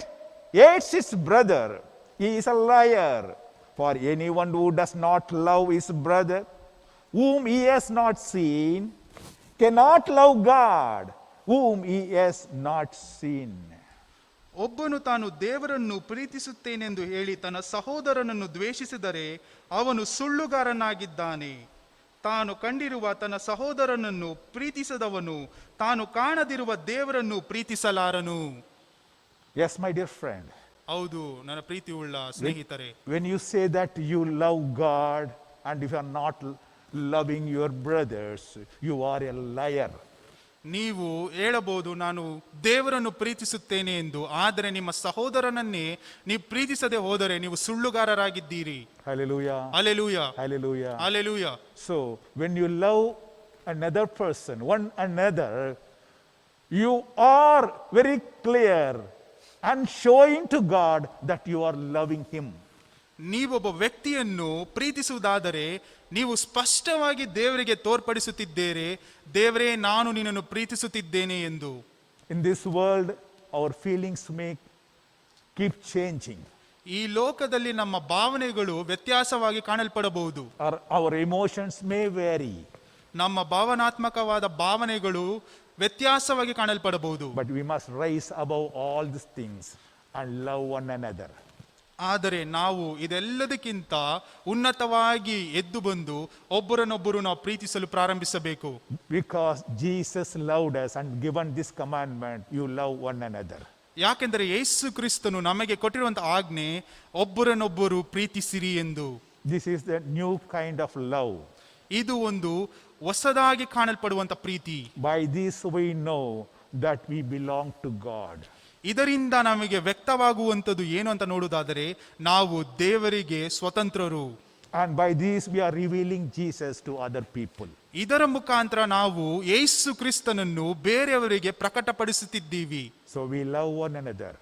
hates his brother, he is a liar. For anyone who does not love his brother, whom he has not seen, cannot love God, whom he has not seen. ಒಬ್ಬನು ತಾನು ದೇವರನ್ನು ಪ್ರೀತಿಸುತ್ತೇನೆಂದು ಹೇಳಿ ತನ್ನ ಸಹೋದರನನ್ನು ದ್ವೇಷಿಸಿದರೆ ಅವನು ಸುಳ್ಳುಗಾರನಾಗಿದ್ದಾನೆ. ತಾನು ಕಂಡಿರುವ ತನ್ನ ಸಹೋದರನನ್ನು ಪ್ರೀತಿಸದವನು ತಾನು ಕಾಣದಿರುವ ದೇವರನ್ನು ಪ್ರೀತಿಸಲಾರನು. Yes, my dear friend. ಹೌದು ನನ್ನ ಪ್ರೀತಿಯುಳ್ಳ ಸ್ನೇಹಿತರೆ, When you say that you love God and if you are not loving your brothers, you are a liar. ನೀವು ಹೇಳಬಹುದು ನಾನು ದೇವರನ್ನು ಪ್ರೀತಿಸುತ್ತೇನೆ ಎಂದು, ಆದರೆ ನಿಮ್ಮ ಸಹೋದರನನ್ನೇ ನೀವು ಪ್ರೀತಿಸದೆ ಹೋದರೆ ನೀವು ಸುಳ್ಳುಗಾರರಾಗಿದ್ದೀರಿ. Hallelujah. Hallelujah, Hallelujah. Hallelujah. So, when you love another person, one another, you are very clear and showing to God that you are loving him. ನೀವೊಬ್ಬ ವ್ಯಕ್ತಿಯನ್ನು ಪ್ರೀತಿಸುವುದಾದರೆ ನೀವು ಸ್ಪಷ್ಟವಾಗಿ ದೇವರಿಗೆ ತೋರ್ಪಡಿಸುತ್ತಿದ್ದೀರಿ, ದೇವರೇ ನಾನು ನಿನ್ನನ್ನು ಪ್ರೀತಿಸುತ್ತಿದ್ದೇನೆ ಎಂದು. In this world, our feelings may keep changing. ಈ ಲೋಕದಲ್ಲಿ ನಮ್ಮ ಭಾವನೆಗಳು ವ್ಯತ್ಯಾಸವಾಗಿ ಕಾಣಲ್ಪಡಬಹುದು. Our emotions may vary. ನಮ್ಮ ಭಾವನಾತ್ಮಕವಾದ ಭಾವನೆಗಳು ವ್ಯತ್ಯಾಸವಾಗಿ ಕಾಣಲ್ಪಡಬಹುದು. But we must rise above all these things and love one another. ಆದರೆ ನಾವು ಇದೆಲ್ಲದಕ್ಕಿಂತ ಉನ್ನತವಾಗಿ ಎದ್ದು ಬಂದು ಒಬ್ಬರನ್ನೊಬ್ಬರು ನಾವು ಪ್ರೀತಿಸಲು ಪ್ರಾರಂಭಿಸಬೇಕು. Because Jesus loved us and given this commandment, you love one another. ಯಾಕೆಂದರೆ ಯೇಸು ಕ್ರಿಸ್ತನು ನಮಗೆ ಕೊಟ್ಟಿರುವಂತಹ ಆಜ್ಞೆ ಒಬ್ಬರನ್ನೊಬ್ಬರು ಪ್ರೀತಿಸಿರಿ ಎಂದು. This is the new kind of love. ಇದು ಒಂದು ಹೊಸದಾಗಿ ಕಾಣಲ್ಪಡುವಂತ ಪ್ರೀತಿ. By this we know that we belong to God. ಇದರಿಂದ ನಮಗೆ ವ್ಯಕ್ತವಾಗುವಂಥದ್ದು ಏನು ಅಂತ ನೋಡುವುದಾದರೆ ನಾವು ದೇವರಿಗೆ ಸ್ವತಂತ್ರರು. And by this we are revealing Jesus to other people. ಇದರ ಮುಖಾಂತರ ನಾವು ಯೇಸು ಕ್ರಿಸ್ತನನ್ನು ಬೇರೆಯವರಿಗೆ ಪ್ರಕಟಪಡಿಸುತ್ತಿದ್ದೀವಿ. So we love one another.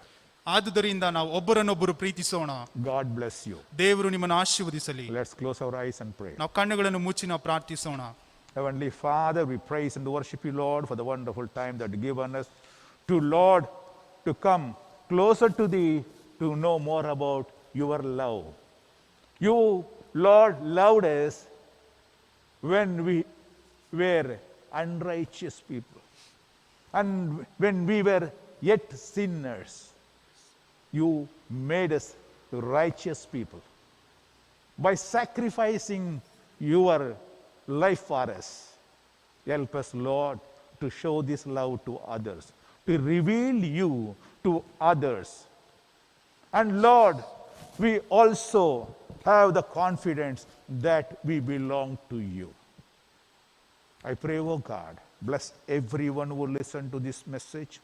ಆದುದರಿಂದ ನಾವು ಒಬ್ಬರನ್ನೊಬ್ಬರು ಪ್ರೀತಿಸೋಣ. God bless you. ದೇವರು ನಿಮ್ಮನ್ನು ಆಶೀರ್ವದಿಸಲಿ. Let's close our eyes and pray. ನಾವು ಕಣ್ಣುಗಳನ್ನು ಮುಚ್ಚಿ ನಾವು ಪ್ರಾರ್ಥಿಸೋಣ. Heavenly Father, we praise and worship you, Lord, for the wonderful time that you given us to, Lord, to come closer to thee, to know more about your love. You, Lord, loved us when we were unrighteous people. And when we were yet sinners, you made us righteous people. By sacrificing your life for us, help us, Lord, to show this love to others, to reveal you to others. And Lord, we also have the confidence that we belong to you. I pray, oh God, bless everyone who will listen to this message,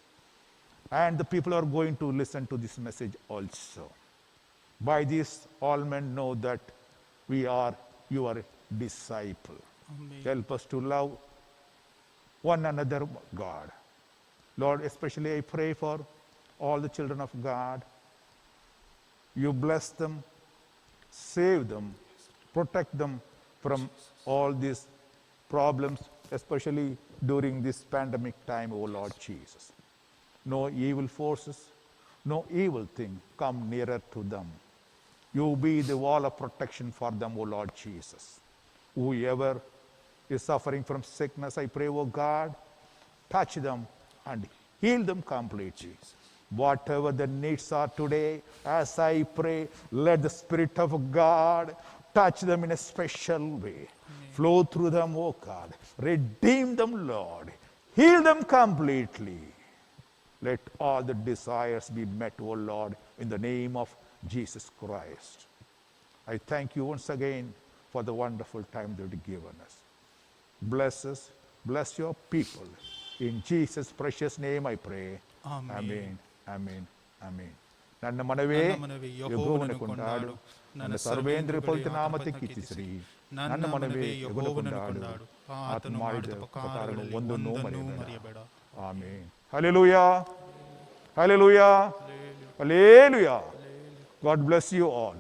and the people who are going to listen to this message also. By this, all men know that we are your disciple. Amen. Help us to love one another, God. Lord, especially I pray for all the children of God. You bless them, save them, protect them from all these problems, especially during this pandemic time, O Lord Jesus. No evil forces, no evil thing come nearer to them. You be the wall of protection for them, O Lord Jesus. Whoever is suffering from sickness, I pray, O God, touch them and Heal them completely. Whatever the needs are today, as I pray, let the Spirit of God touch them in a special way. Flow through them, oh God. Redeem them, Lord. Heal them completely. Let all the desires be met, O Lord, in the name of Jesus Christ. I thank you once again for the wonderful time that you've given us. Bless us, bless your people. In Jesus' precious name I pray. Amen. Amen. Amen. Amen. ನನ್ನ ಮನವೇ ಯೆಹೋವನ ಕೊಂಡಾಡು, ನನ್ನ ಸರ್ವೇಂದ್ರ ಪವಿತ್ರ ನಾಮಕ್ಕೆ ಕೀರ್ತಿಸಿರಿ. ನನ್ನ ಮನವೇ ಯೆಹೋವನ ಕೊಂಡಾಡು, ಆತನು ಮಾಡಿದ ಉಪಕಾರಗಳನ್ನು ಒಂದನ್ನೂ ಮರೆಯಬೇಡ. Amen. Hallelujah. Hallelujah. Hallelujah. God bless you all.